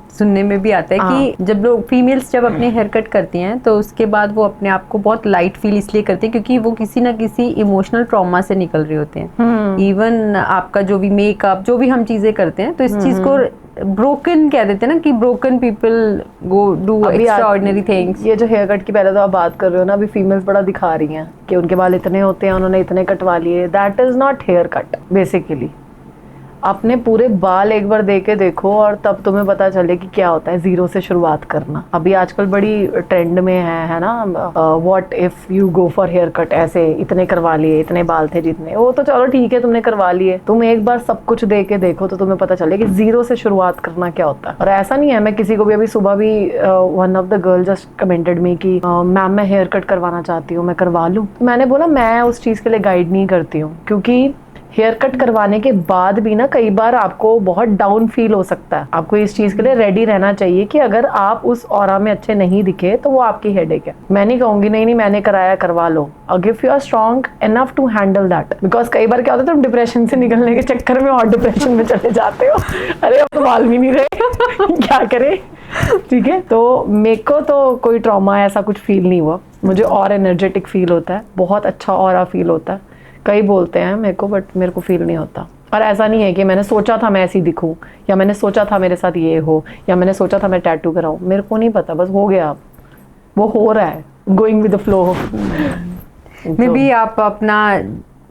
सुनने में भी आता है कि जब लोग फीमेल्स जब अपने हेयर कट करती हैं तो उसके बाद वो अपने आप को बहुत लाइट फील इसलिए करती हैं क्योंकि वो किसी ना किसी इमोशनल ट्रॉमा से निकल रहे होते हैं। इवन आपका जो भी मेकअप, जो भी हम चीजें करते हैं तो इस चीज को ब्रोकन कह देते हैं ना, कि broken people go do extraordinary things. ये जो हेयर कट की पहले तो आप बात कर रहे हो ना, अभी फीमेल्स बड़ा दिखा रही हैं कि उनके बाल इतने होते हैं, उन्होंने इतने कटवा लिए। That is not here cut basically. अपने पूरे बाल एक बार दे के देखो और तब तुम्हें पता चले कि क्या होता है जीरो से शुरुआत करना। अभी आजकल बड़ी ट्रेंड में है ना, what if you go for hair cut, ऐसे इतने करवा लिए, इतने बाल थे जितने, वो तो चलो ठीक है तुमने करवा लिए, तुम एक बार सब कुछ दे के देखो तो तुम्हें पता चले कि जीरो से शुरुआत करना क्या होता है। और ऐसा नहीं है, मैं किसी को भी अभी सुबह भी one of the girl just commented me कि मैम मैं हेयर कट करवाना चाहती हूँ, मैं करवा लूँ। मैंने बोला मैं उस चीज के लिए गाइड नहीं करती हूँ, क्योंकि हेयर कट करवाने के बाद भी ना कई बार आपको बहुत डाउन फील हो सकता है। आपको इस चीज के लिए रेडी रहना चाहिए कि अगर आप उस ऑरा में अच्छे नहीं दिखे तो वो आपकी हेडेक है। मैं नहीं कहूंगी नहीं मैंने कराया करवा लो, if you are strong enough to handle that, because कई बार क्या होता है तुम डिप्रेशन से निकलने के चक्कर में और डिप्रेशन में चले जाते हो। अरे अब तो बाल भी नहीं रहे क्या करें। ठीक है, तो मेरे को तो कोई ट्रॉमा ऐसा कुछ फील नहीं हुआ, मुझे और एनर्जेटिक फील होता है, बहुत अच्छा ऑरा फील होता है। कई बोलते हैं मेरे को, बट मेरे को फील नहीं होता। और ऐसा नहीं है कि मैंने सोचा था मैं ऐसी दिखूं, या मैंने सोचा था मेरे साथ ये हो, या मैंने सोचा था मैं टैटू कराऊं। मेरे को नहीं पता, बस हो गया, वो हो रहा है, going with the flow. May be आप अपना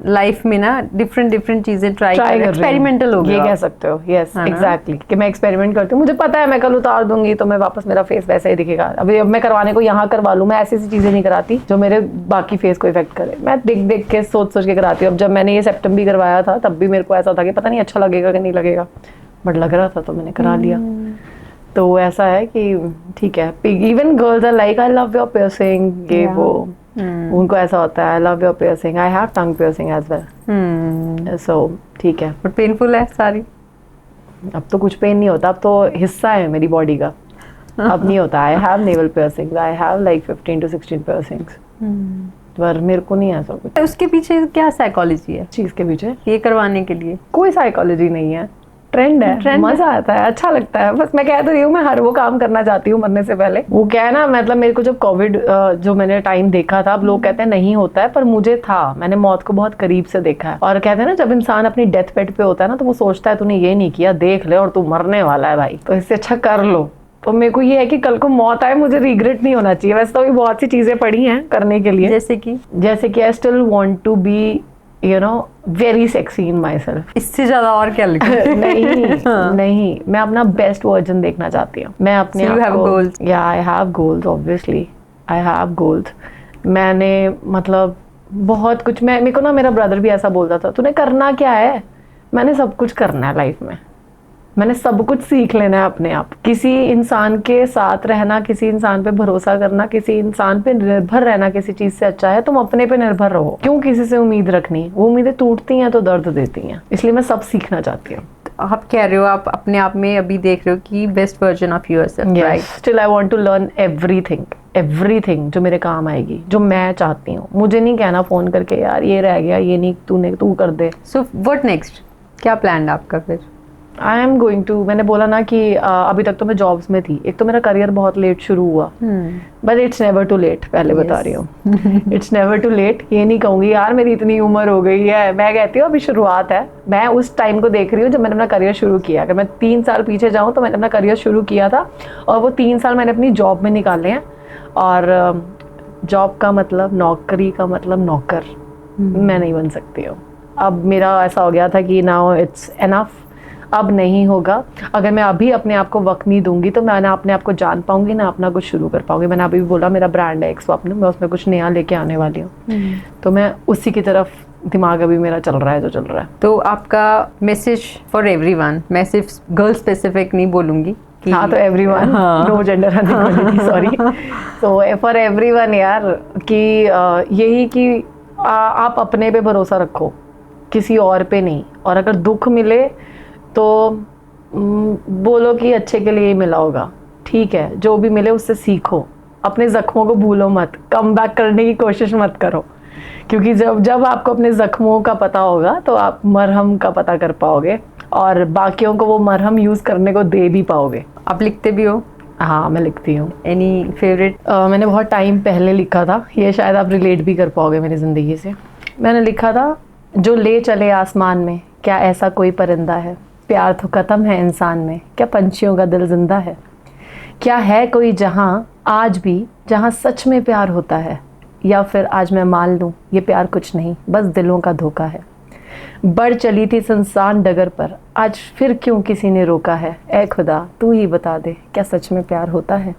लाइफ में ना डिफरेंट चीजें ट्राई कर एक्सपेरिमेंटल हो गया, ये कह सकते हो। यस एग्जैक्टली, कि मैं एक्सपेरिमेंट करती हूँ, मुझे पता है मैं कल उतार दूंगी तो मैं वापस मेरा फेस वैसा ही दिखेगा। अभी अब मैं करवाने को यहाँ करवा लूँ, मैं ऐसी चीजें नहीं कराती जो मेरे बाकी फेस को इफेक्ट करे। मैं देख के सोच के कराती हूँ। अब जब मैंने ये सेप्टम भी करवाया था तब भी मेरे को ऐसा था कि पता नहीं अच्छा लगेगा कि नहीं लगेगा, बट लग रहा था तो मैंने करा लिया। तो ऐसा है कि ठीक है, even girls are like I love your piercing, ये वो उनको ऐसा होता है I love your piercing, I have tongue piercing as well. So ठीक है, बट पेनफुल है सारी। अब तो कुछ पेन नहीं होता, अब तो हिस्सा है मेरी बॉडी का, अब नहीं होता। I have naval piercings, I have like 15 to 16 piercings, पर मेरे को नहीं ऐसा कुछ। उसके पीछे क्या साइकोलॉजी है चीज के पीछे? ये करवाने के लिए कोई साइकोलॉजी नहीं है, ट्रेंड है, मजा आता है, अच्छा लगता है। बस मैं कह तो रही हूँ, मैं हर वो काम करना चाहती हूँ मरने से पहले। वो क्या है ना, मतलब मेरे को जब कोविड जो मैंने टाइम देखा था, अब लोग कहते हैं नहीं होता है, पर मुझे था, मैंने मौत को बहुत करीब से देखा है। और कहते हैं ना जब इंसान अपनी डेथ बेड पे होता है ना तो वो सोचता है तूने ये नहीं किया, देख ले, और तू मरने वाला है भाई, तो इससे अच्छा कर लो। तो मेरे को ये है कि कल को मौत आए मुझे रिग्रेट नहीं होना चाहिए। वैसे तो भी बहुत सी चीजें पड़ी हैं करने के लिए, जैसे कि I still want to be you know very sexy in myself। इससे ज्यादा और क्या लगे? नहीं, मैं अपना बेस्ट वर्जन देखना चाहती हूँ। मैं अपने आप को, या I have goals, obviously I have goals. मैंने मतलब बहुत कुछ, मेरे को ना मेरा ब्रदर भी ऐसा बोलता था, तूने करना क्या है? मैंने सब कुछ करना है लाइफ में, मैंने सब कुछ सीख लेना है अपने आप। किसी इंसान के साथ रहना, किसी इंसान पे भरोसा करना, किसी इंसान पे निर्भर रहना किसी चीज से अच्छा है तुम अपने पे निर्भर रहो। क्यों किसी से उम्मीद रखनी? वो उम्मीदें टूटती हैं तो दर्द देती हैं, इसलिए मैं सब सीखना चाहती हूँ। आप कह रहे हो आप अपने आप में अभी देख रहे हो कि best version of yourself, right? Still I want to learn everything जो मेरे काम आएगी, जो मैं चाहती हूँ। मुझे नहीं कहना फोन करके यार ये रह गया, ये नहीं तू कर दे। सो व्हाट नेक्स्ट, क्या प्लान आपका फिर? आई एम गोइंग टू, मैंने बोला ना कि अभी तक तो मैं जॉब्स में थी। एक तो मेरा करियर बहुत लेट शुरू हुआ, but it's never too late, पहले बता रही हूँ। It's never too late. ये नहीं कहूँगी यार मेरी इतनी उम्र हो गई है, मैं कहती हूँ अभी शुरुआत है। मैं उस टाइम को देख रही हूँ जब मैंने अपना करियर शुरू किया। अगर मैं 3 साल पीछे जाऊँ तो मैंने अपना करियर शुरू किया था, और वो 3 साल मैंने अपनी जॉब में निकाले हैं। और जॉब का मतलब, नौकरी का मतलब नौकर मैं नहीं बन सकती हूँ। अब मेरा ऐसा हो गया था कि नाउ इट्स एनफ, अब नहीं होगा। अगर मैं अभी अपने आप को वक्त नहीं दूंगी तो मैं ना अपने आप को जान पाऊंगी, ना अपना कुछ शुरू कर पाऊंगी। मैंने अभी भी बोला मेरा ब्रांड है एक स्वप्न, मैं उसमें कुछ नया लेके आने वाली हूँ। तो मैं उसी की तरफ दिमाग अभी मेरा चल रहा है जो चल रहा है। तो आपका मैसेज फॉर एवरीवन, मैं सिर्फ गर्ल स्पेसिफिक नहीं बोलूँगी कि हाँ, तो everyone, no gender equality, sorry. तो फॉर एवरीवन यार, कि यही कि आप अपने पे भरोसा रखो, किसी और पे नहीं। और अगर दुख मिले तो बोलो कि अच्छे के लिए ही मिला होगा, ठीक है, जो भी मिले उससे सीखो, अपने जख्मों को भूलो मत, कम बैक करने की कोशिश मत करो, क्योंकि जब आपको अपने जख्मों का पता होगा तो आप मरहम का पता कर पाओगे और बाकियों को वो मरहम यूज़ करने को दे भी पाओगे। आप लिखते भी हो? हाँ, मैं लिखती हूँ। Any favourite? मैंने बहुत टाइम पहले लिखा था, ये शायद आप रिलेट भी कर पाओगे मेरी ज़िंदगी से। मैंने लिखा था, जो ले चले आसमान में क्या ऐसा कोई परिंदा है, प्यार तो ख़त्म है इंसान में क्या पंछियों का दिल जिंदा है, क्या है कोई जहाँ आज भी जहाँ सच में प्यार होता है, या फिर आज मैं मान लूँ ये प्यार कुछ नहीं बस दिलों का धोखा है। बढ़ चली थी संसान डगर पर आज फिर क्यों किसी ने रोका है, ऐ खुदा तू ही बता दे क्या सच में प्यार होता है।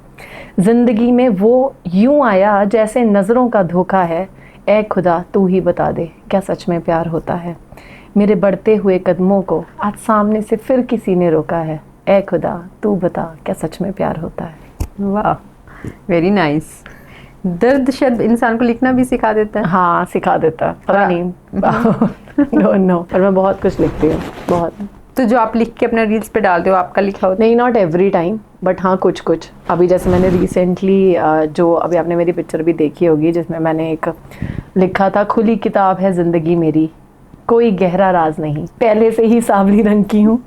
जिंदगी में वो यूं आया जैसे नज़रों का धोखा है, ऐ खुदा तू ही बता दे क्या सच में प्यार होता है। मेरे बढ़ते हुए कदमों को आज सामने से फिर किसी ने रोका है, ऐ खुदा तू बता क्या सच में प्यार होता है। वाह, वेरी नाइस। दर्द शब्द इंसान को लिखना भी सिखा देता है? हाँ, सिखा देता है, पता नहीं। नो, पर मैं बहुत कुछ लिखती हूँ, बहुत। तो जो आप लिख के अपना रील्स पे डालते हो, आपका लिखा होता है? नहीं, नॉट एवरी टाइम, बट हाँ कुछ कुछ। अभी जैसे मैंने रिसेंटली जो अभी आपने मेरी पिक्चर भी देखी होगी, जिसमें मैंने एक लिखा था, खुली किताब है ज़िंदगी मेरी, कोई गहरा राज नहीं, पहले से ही सांवली रंग की हूँ,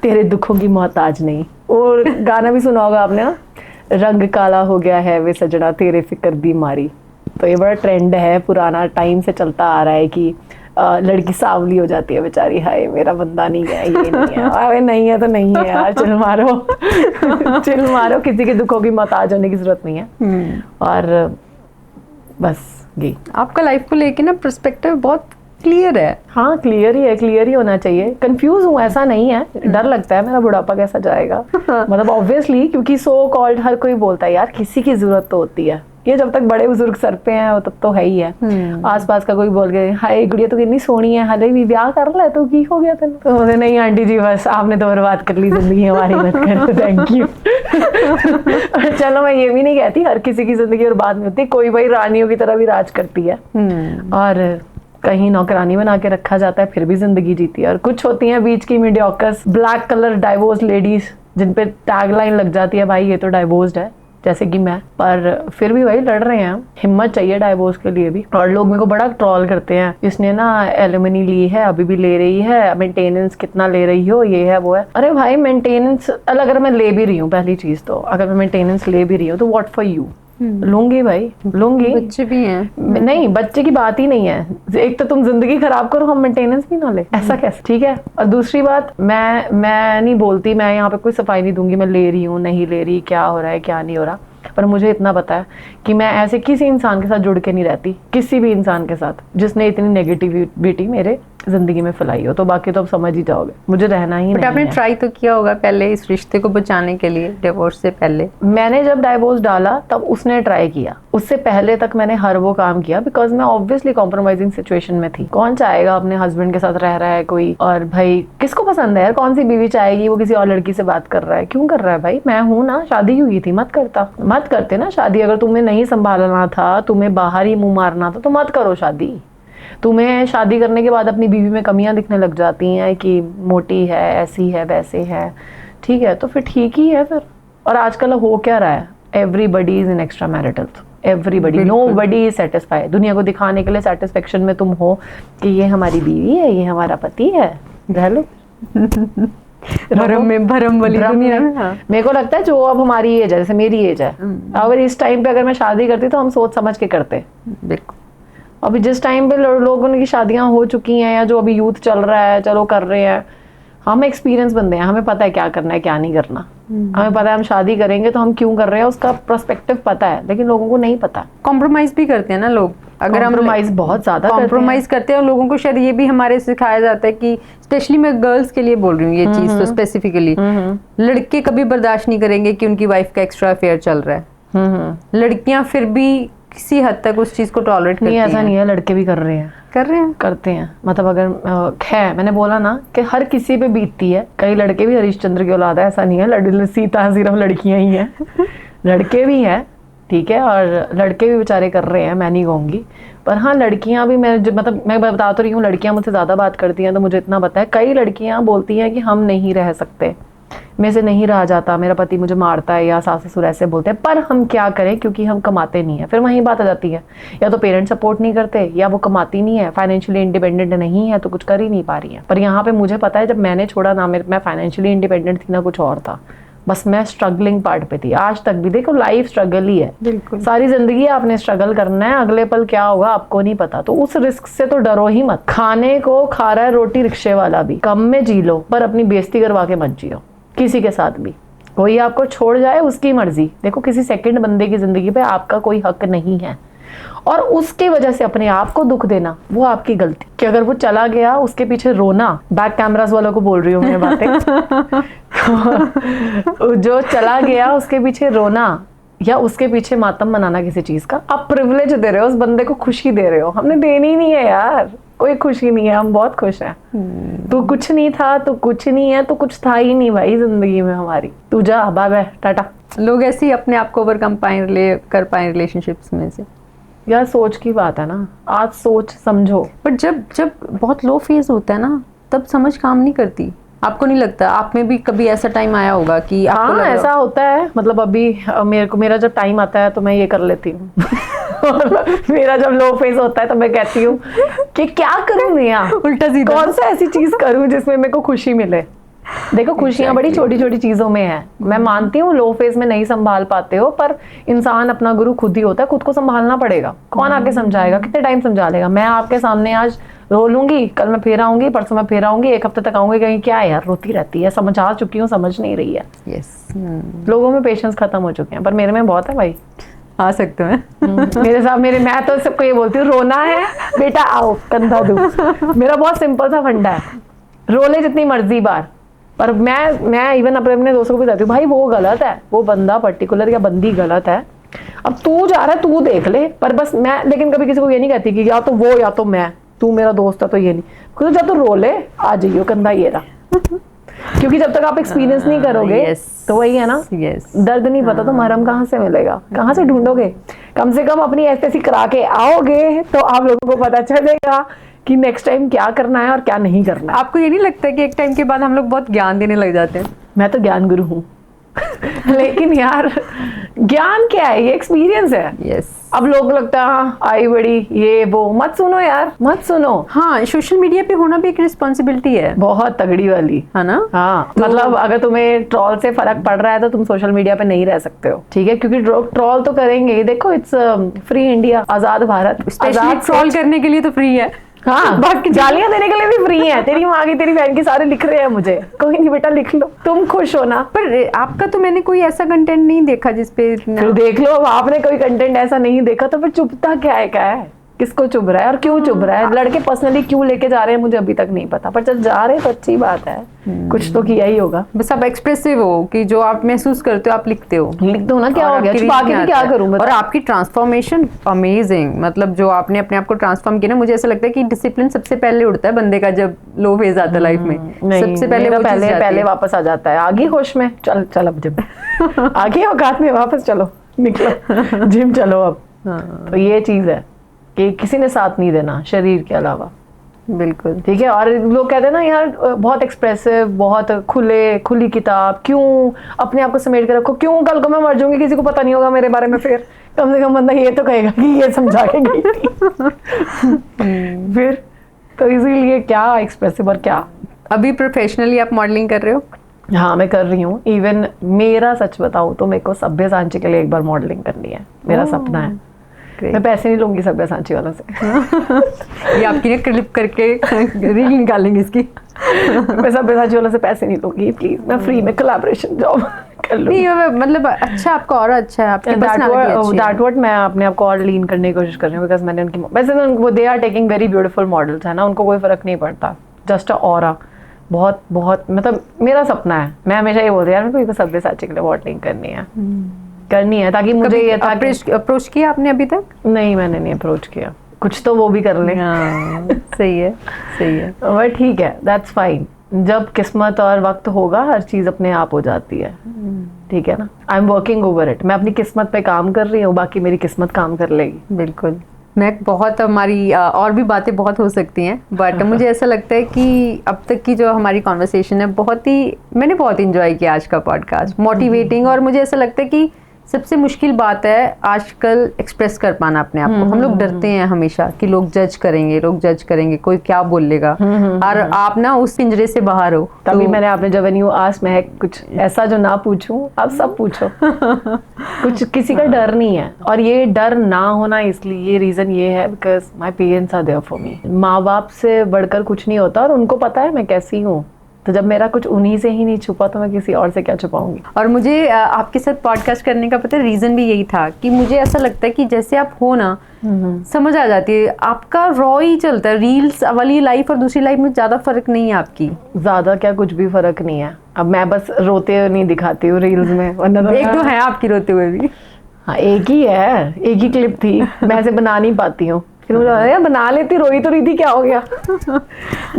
तेरे दुखों की मोहताज नहीं। और गाना भी सुना होगा आपने ना, रंग काला हो गया है वे सजना तेरे फिक्र दी मारी। तो ये बड़ा ट्रेंड है, पुराना टाइम से चलता आ रहा है कि लड़की सांवली हो जाती है बेचारी, हाय मेरा बंदा नहीं है, ये नहीं है, अरे नहीं है तो नहीं है यार, चिल मारो। चिल मारो, किसी के दुखों की मोहताज होने की जरूरत नहीं है। और बस ये आपका लाइफ को लेके ना पर्सपेक्टिव बहुत क्लियर है। हाँ, क्लियर ही है, क्लियर ही होना चाहिए। कंफ्यूज हूँ ऐसा नहीं है, डर लगता है मेरा बुढ़ापा कैसा जाएगा। मतलब ऑब्वियसली, क्योंकि सो कॉल्ड हर कोई बोलता है यार किसी की जरूरत तो होती है, ये जब तक बड़े बुजुर्ग सर पे हैं तब तो है ही है। आसपास का कोई बोल गए, हाय गुड़िया तो कितनी सोहनी है, हाले भी ब्याह कर ले तो की हो गया तेन, तो बोले नहीं आंटी जी बस आपने तो बर्बाद कर ली जिंदगी हमारी, मत कर, थैंक यू। चलो मैं ये भी नहीं कहती हर किसी की जिंदगी बर्बाद नहीं होती, कोई भाई रानियों की तरह भी राज करती है और कहीं नौकरानी बना के रखा जाता है फिर भी जिंदगी जीती है। और कुछ होती हैं बीच की mediocres black colour divorce ladies, जिन पे टैगलाइन लग जाती है भाई ये तो डाइवोर्स्ड है, जैसे कि मैं, पर फिर भी वही लड़ रहे हैं। हिम्मत चाहिए डाइवोर्स के लिए भी। और लोग मेरे को बड़ा ट्रोल करते हैं, इसने ना एलिमनी ली है, अभी भी ले रही है, मेंटेनेंस कितना ले रही हो, ये है वो है। अरे भाई मेंटेनेंस अगर मैं ले भी रही हूँ, पहली चीज तो अगर मैं मेंटेनेंस ले भी रही हूँ तो व्हाट फॉर यू, लूंगी भाई, लूंगी। बच्चे भी हैं। नहीं, बच्चे की बात ही नहीं है। एक तो तुम जिंदगी खराब करो, हम मेंटेनेंस भी ना ले, ऐसा कैसे, ठीक है। और दूसरी बात, मैं नहीं बोलती, मैं यहाँ पे कोई सफाई नहीं दूंगी मैं ले रही हूँ नहीं ले रही, क्या हो रहा है क्या नहीं हो रहा, पर मुझे इतना पता है कि मैं ऐसे किसी इंसान के साथ जुड़ के नहीं रहती, किसी भी इंसान के साथ जिसने इतनी नेगेटिविटी मेरे जिंदगी में फैलाई हो। तो बाकी तो अब समझ ही जाओगे, मुझे रहना ही नहीं है। आपने ट्राई तो किया होगा पहले इस रिश्ते को बचाने के लिए, डिवोर्स से पहले? मैंने जब डाइवोर्स डाला तब उसने ट्राई किया, उससे पहले तक मैंने हर वो काम किया, बिकॉज मैं ऑब्वियसली कॉम्प्रोमाइजिंग सिचुएशन में थी। कौन चाहेगा अपने हस्बैंड के साथ रह रहा है कोई, और भाई किसको पसंद है यार, कौन सी बीवी चाहेगी वो किसी और लड़की से बात कर रहा है, क्यों कर रहा है भाई, मैं हूं ना, शादी हुई थी, मत करते ना शादी। अगर तुम्हें नहीं संभालना था, तुम्हें बाहर ही मुंह मारना था तो मत करो शादी। तुम्हें शादी करने के बाद अपनी बीवी में कमियां दिखने लग जाती हैं कि मोटी है, ऐसी है, वैसे है, ठीक है, तो फिर ठीक ही है फिर। और आजकल हो क्या रहा है, everybody is in extra marital, everybody, nobody is satisfied. दुनिया को दिखाने के लिए सेटिस्फेक्शन में तुम हो कि ये हमारी बीवी है, ये हमारा पति है, रह लो। भरम वाली दुनिया में। हाँ। मेरे को लगता है जो अब हमारी एज है, जैसे मेरी एज है, अगर इस टाइम पे अगर मैं शादी करती तो हम सोच समझ के करते। बिल्कुल। अभी जिस टाइम पे लोगों की शादियां हो चुकी हैं या जो अभी यूथ चल रहा है, चलो कर रहे हैं, हम एक्सपीरियंस बंदे हैं, हमें पता है क्या करना है क्या नहीं करना, हमें पता है हम शादी करेंगे तो हम क्यों कर रहे हैं, उसका पर्सपेक्टिव पता है, लेकिन लोगों को नहीं पता। कॉम्प्रोमाइज भी करते हैं ना लोग, अगर हम कॉम्प्रोमाइज बहुत ज्यादा कॉम्प्रोमाइज करते हैं। और लोगों को शायद ये भी हमारे सिखाया जाता है कि, स्पेशली मैं गर्ल्स के लिए बोल रही हूँ ये चीज, तो स्पेसिफिकली लड़के कभी बर्दाश्त नहीं करेंगे कि उनकी वाइफ का एक्स्ट्रा अफेयर चल रहा है। लड़कियां फिर भी किसी हद तक उस चीज को टॉलरेट करती नहीं, ऐसा हैं। नहीं है, लड़के भी कर रहे हैं, करते हैं। मतलब अगर है, मैंने बोला ना कि हर किसी पे बीतती है। कई लड़के भी हरिश्चंद्र की औलाद है, ऐसा नहीं है सीता सिर्फ लड़कियां ही हैं। लड़के भी हैं, ठीक है, और लड़के भी बेचारे कर रहे हैं, मैं नहीं कहूँगी। पर हाँ, लड़कियां भी, मतलब मैं बता तो रही हूँ, लड़कियां मुझसे ज़्यादा बात करती हैं, तो मुझे इतना पता है। कई लड़कियां बोलती हैं कि हम नहीं रह सकते, मेरे से नहीं रहा जाता, मेरा पति मुझे मारता है, या सास ससुर ऐसे बोलते हैं, पर हम क्या करें क्योंकि हम कमाते नहीं है। फिर वही बात आ जाती है, या तो पेरेंट्स सपोर्ट नहीं करते, या वो कमाती नहीं है, फाइनेंशियली इंडिपेंडेंट नहीं है, तो कुछ कर ही नहीं पा रही है। पर यहाँ पे मुझे पता है, जब मैंने छोड़ा ना, मैं फाइनेंशियली इंडिपेंडेंट थी ना कुछ और था, बस मैं स्ट्रगलिंग पार्ट पे थी। आज तक भी देखो, लाइफ स्ट्रगल ही है, बिल्कुल। सारी जिंदगी आपने स्ट्रगल करना है, अगले पल क्या होगा आपको नहीं पता। तो उस रिस्क से तो डरो ही मत। खाने को खा रहा है रोटी रिक्शे वाला भी, कम में जी लो, पर अपनी बेइज्जती करवा के मत जियो किसी के साथ भी। कोई आपको छोड़ जाए उसकी मर्जी, देखो किसी सेकंड बंदे की जिंदगी पे आपका कोई हक नहीं है, और उसकी वजह से अपने आप को दुख देना वो आपकी गलती। कि अगर वो चला गया उसके पीछे रोना, बैक कैमरास वालों को बोल रही हूँ मैं बातें। जो चला गया उसके पीछे रोना, या उसके पीछे मातम मनाना किसी चीज का, आप प्रिविलेज दे रहे हो, उस बंदे को खुशी दे रहे हो। हमने देनी ही नहीं है यार, कोई खुशी नहीं है, हम बहुत खुश हैं। तू कुछ नहीं था, तू कुछ नहीं है, तो कुछ था ही नहीं भाई जिंदगी में हमारी। तू जा, बाय बाय, टाटा। लोग ऐसे ही अपने आप को ओवरकम कर पाए रिलेशनशिप्स में से। यार सोच की बात है ना, आज सोच समझो। बट जब बहुत लो फेज होता है ना, तब समझ काम नहीं करती। आपको नहीं लगता आप में भी कभी ऐसा टाइम आया होगा कि आपको हाँ, ऐसा होता है। मतलब अभी मेरा जब टाइम आता है तो मैं ये कर लेती हूँ। मेरा जब लो फेज होता है तो मैं कहती हूँ कि क्या करूँ मैं, उल्टा सीधा कौन सा ऐसी चीज करूँ जिसमें मेरे को खुशी मिले। देखो, खुशियां बड़ी छोटी छोटी चीजों में है। मैं मानती हूँ लो फेज में नहीं संभाल पाते हो, पर इंसान अपना गुरु खुद ही होता है, खुद को संभालना पड़ेगा। कौन आके समझाएगा, कितने टाइम समझा लेगा। मैं आपके सामने आज रो लूंगी, कल मैं फिर आऊंगी, परसों मैं फिर आऊंगी, एक हफ्ते तक आऊंगी, कहीं क्या है यार रोती रहती है, समझा चुकी हूँ, समझ नहीं रही है। लोगों में पेशेंस खत्म हो चुके हैं, पर मेरे में बहुत है भाई। आ सकते हैं। मेरे साथ मैं तो सबको ये बोलती हूँ, रोना है बेटा आओ कंधा दो। मेरा बहुत सिंपल सा फंडा है, रो ले जितनी मर्जी बार। पर मैं इवन अपने दोस्तों को भी बताती हूँ, भाई वो गलत है, वो बंदा पर्टिकुलर या बंदी गलत है, अब तू जा रहा है तू देख ले। पर बस मैं लेकिन कभी किसी को ये नहीं कहती कि या तो वो या तो मैं, तू मेरा दोस्त है तो ये नहीं, तो जब तो रो ले आ जाइयो कंधा ये रहा। क्योंकि जब तक आप एक्सपीरियंस नहीं करोगे तो वही है ना, दर्द नहीं पता तो मरहम कहाँ से मिलेगा, कहाँ से ढूंढोगे। कम से कम अपनी ऐसी करा के आओगे तो आप लोगों को पता चलेगा कि नेक्स्ट टाइम क्या करना है और क्या नहीं करना है। आपको ये नहीं लगता कि एक टाइम के बाद हम लोग बहुत ज्ञान देने लग जाते हैं? मैं तो ज्ञान गुरु हूँ। लेकिन यार ज्ञान क्या है, ये एक्सपीरियंस है। अब लोग लगता है आई बड़ी ये वो, मत सुनो यार, मत सुनो। हाँ, सोशल मीडिया पे होना भी एक रिस्पॉन्सिबिलिटी है, बहुत तगड़ी वाली, है ना। हाँ, तो मतलब अगर तुम्हें ट्रोल से फर्क पड़ रहा है तो तुम सोशल मीडिया पे नहीं रह सकते हो, ठीक है, क्योंकि ट्रोल तो करेंगे। देखो it's free India, Azad Bharat, specially troll करने के लिए तो फ्री है। हाँ, बाकी गालियां देने के लिए भी फ्री है। तेरी माँ की, तेरी बहन की, सारे लिख रहे हैं मुझे, कोई नहीं बेटा लिख लो, तुम खुश हो ना। पर आपका तो मैंने कोई ऐसा कंटेंट नहीं देखा जिसपे फिर देख लो, अब आपने कोई कंटेंट ऐसा नहीं देखा तो फिर चुपता क्या है, किसको चुभ रहा है और क्यों चुभ रहा है। लड़के पर्सनली क्यों लेके जा रहे हैं मुझे अभी तक नहीं पता, पर जब जा रहे हैं तो अच्छी बात है, कुछ तो किया ही होगा। बस आप एक्सप्रेसिव हो कि जो आप महसूस करते हो आप लिखते हो, लिख दो ना, क्या हो गया, छुपा के भी क्या करूं। और आपकी ट्रांसफॉर्मेशन अमेजिंग, मतलब जो आपने अपने आप को ट्रांसफॉर्म किया ना, मुझे ऐसा लगता है कि डिसिप्लिन सबसे पहले उड़ता है बंदे का जब लो फेज आता है लाइफ में। सबसे पहले वापस आ जाता है, आगे होश में, चल अब जिम, आगे औकात में वापस चलो, निकलो जिम चलो अब। तो ये चीज है कि किसी ने साथ नहीं देना शरीर के अलावा, बिल्कुल ठीक है। और लोग कहते हैं ना यार बहुत एक्सप्रेसिव, बहुत खुली किताब, क्यों अपने आप को समेट के रखो, क्यों कल को मैं मर जाऊंगी किसी को पता नहीं होगा मेरे बारे में, फिर कम से कम बंदा ये तो कहेगा कि ये समझा के गई थी। फिर तो इसीलिए क्या एक्सप्रेसिव और क्या। अभी प्रोफेशनली आप मॉडलिंग कर रहे हो? हाँ, मैं कर रही हूँ। इवन मेरा सच बताऊँ तो मेरे को सभ्य सांची के लिए एक बार मॉडलिंग करनी है, मेरा सपना है। मैं पैसे नहीं लूंगी सभ्य सांची वालों से। ये आपकी ना क्लिप करके रील निकालेंगे इसकी। मैं सभ्य सांची वालों से पैसे नहीं लूंगी, प्लीज। मैं फ्री में कोलैबोरेशन जॉब कर लूंगी। मतलब अच्छा, आपका और अच्छा है, आपकी पर्सनालिटी अच्छी है। दैट व्हाट मैं अपने आप को और लीन करने की कोशिश कर रही हूँ, बिकॉज मैंने उनकी, वैसे तो वो they are taking very beautiful models है ना, उनको कोई फर्क नहीं पड़ता, जस्ट अ ऑरा। बहुत मतलब मेरा सपना है, मैं हमेशा ये बोलती हूँ यार मेरे को सभ्य सांची के लिए मॉडलिंग करनी है। करनी है, ताकि मुझे ये था कि अप्रोच किया आपने अभी तक? नहीं, मैंने नहीं अप्रोच किया, कुछ तो वो भी कर ले। हाँ, सही है, सही है। बट ठीक है, दैट्स फाइन। जब किस्मत और वक्त होगा हर चीज़ अपने आप हो जाती है, ठीक है ना। I am working over it, मैं अपनी किस्मत पे काम कर रही हूँ, बाकी मेरी किस्मत काम कर लेगी। बिल्कुल। मैं बहुत, हमारी और भी बातें बहुत हो सकती हैं, बट मुझे ऐसा लगता है कि अब तक की जो हमारी कॉन्वर्सेशन है मैंने बहुत इंजॉय किया आज का पॉडकास्ट, मोटिवेटिंग। और मुझे ऐसा लगता है कि सबसे मुश्किल बात है आजकल एक्सप्रेस कर पाना अपने आप को। हम लोग डरते हैं हमेशा कि लोग जज करेंगे, कोई क्या बोल लेगा। और आप ना उस पिंजरे से बाहर हो। तभी मैंने आपने जब न्यू आज मैं कुछ ऐसा जो ना पूछूं, आप सब पूछो। कुछ किसी का डर नहीं है, और ये डर ना होना इसलिए, ये रीजन ये है because my parents are there for me. माँ बाप से बढ़कर कुछ नहीं होता, और उनको पता है मैं कैसी हूँ। तो जब मेरा कुछ उन्हीं से ही नहीं छुपा तो मैं किसी और से क्या छुपाऊंगी। और मुझे आपके साथ पॉडकास्ट करने का पता है रीजन भी यही था कि मुझे ऐसा लगता है कि जैसे आप हो ना, समझ आ जाती है, आपका रॉ ही चलता है। रील्स वाली लाइफ और दूसरी लाइफ में ज्यादा फर्क नहीं है आपकी। ज्यादा क्या, कुछ भी फर्क नहीं है। अब मैं बस रोते हुए नहीं दिखाती हूँ रील्स में, वरना एक दो है आपकी रोते हुए भी। हाँ, एक ही है, एक ही क्लिप थी, मैं ऐसे बना नहीं पाती हूँ। फिर मुझे यार बना लेती, रोई तो रही थी, क्या हो गया।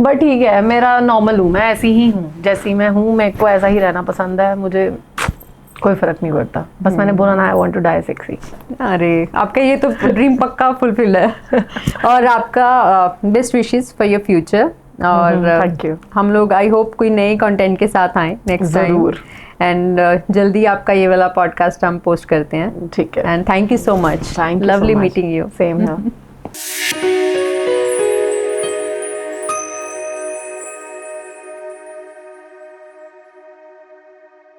बट ठीक है, मेरा नॉर्मल हूँ, मैं ऐसी ही हूँ जैसी मैं हूँ। मेरे को ऐसा ही रहना पसंद है, मुझे कोई फर्क नहीं पड़ता। बस मैंने बोला ना, I want to die sexy. अरे आपका ये तो ड्रीम पक्का फुलफिल है। और आपका best wishes for your future. और थैंक यू। हम लोग आई होप कोई नए कंटेंट के साथ आए नेक्स्ट टाइम। जरूर। एंड जल्दी आपका ये वाला पॉडकास्ट हम पोस्ट करते हैं। ठीक है। And thank you so much. Thank you, lovely meeting you. Same है।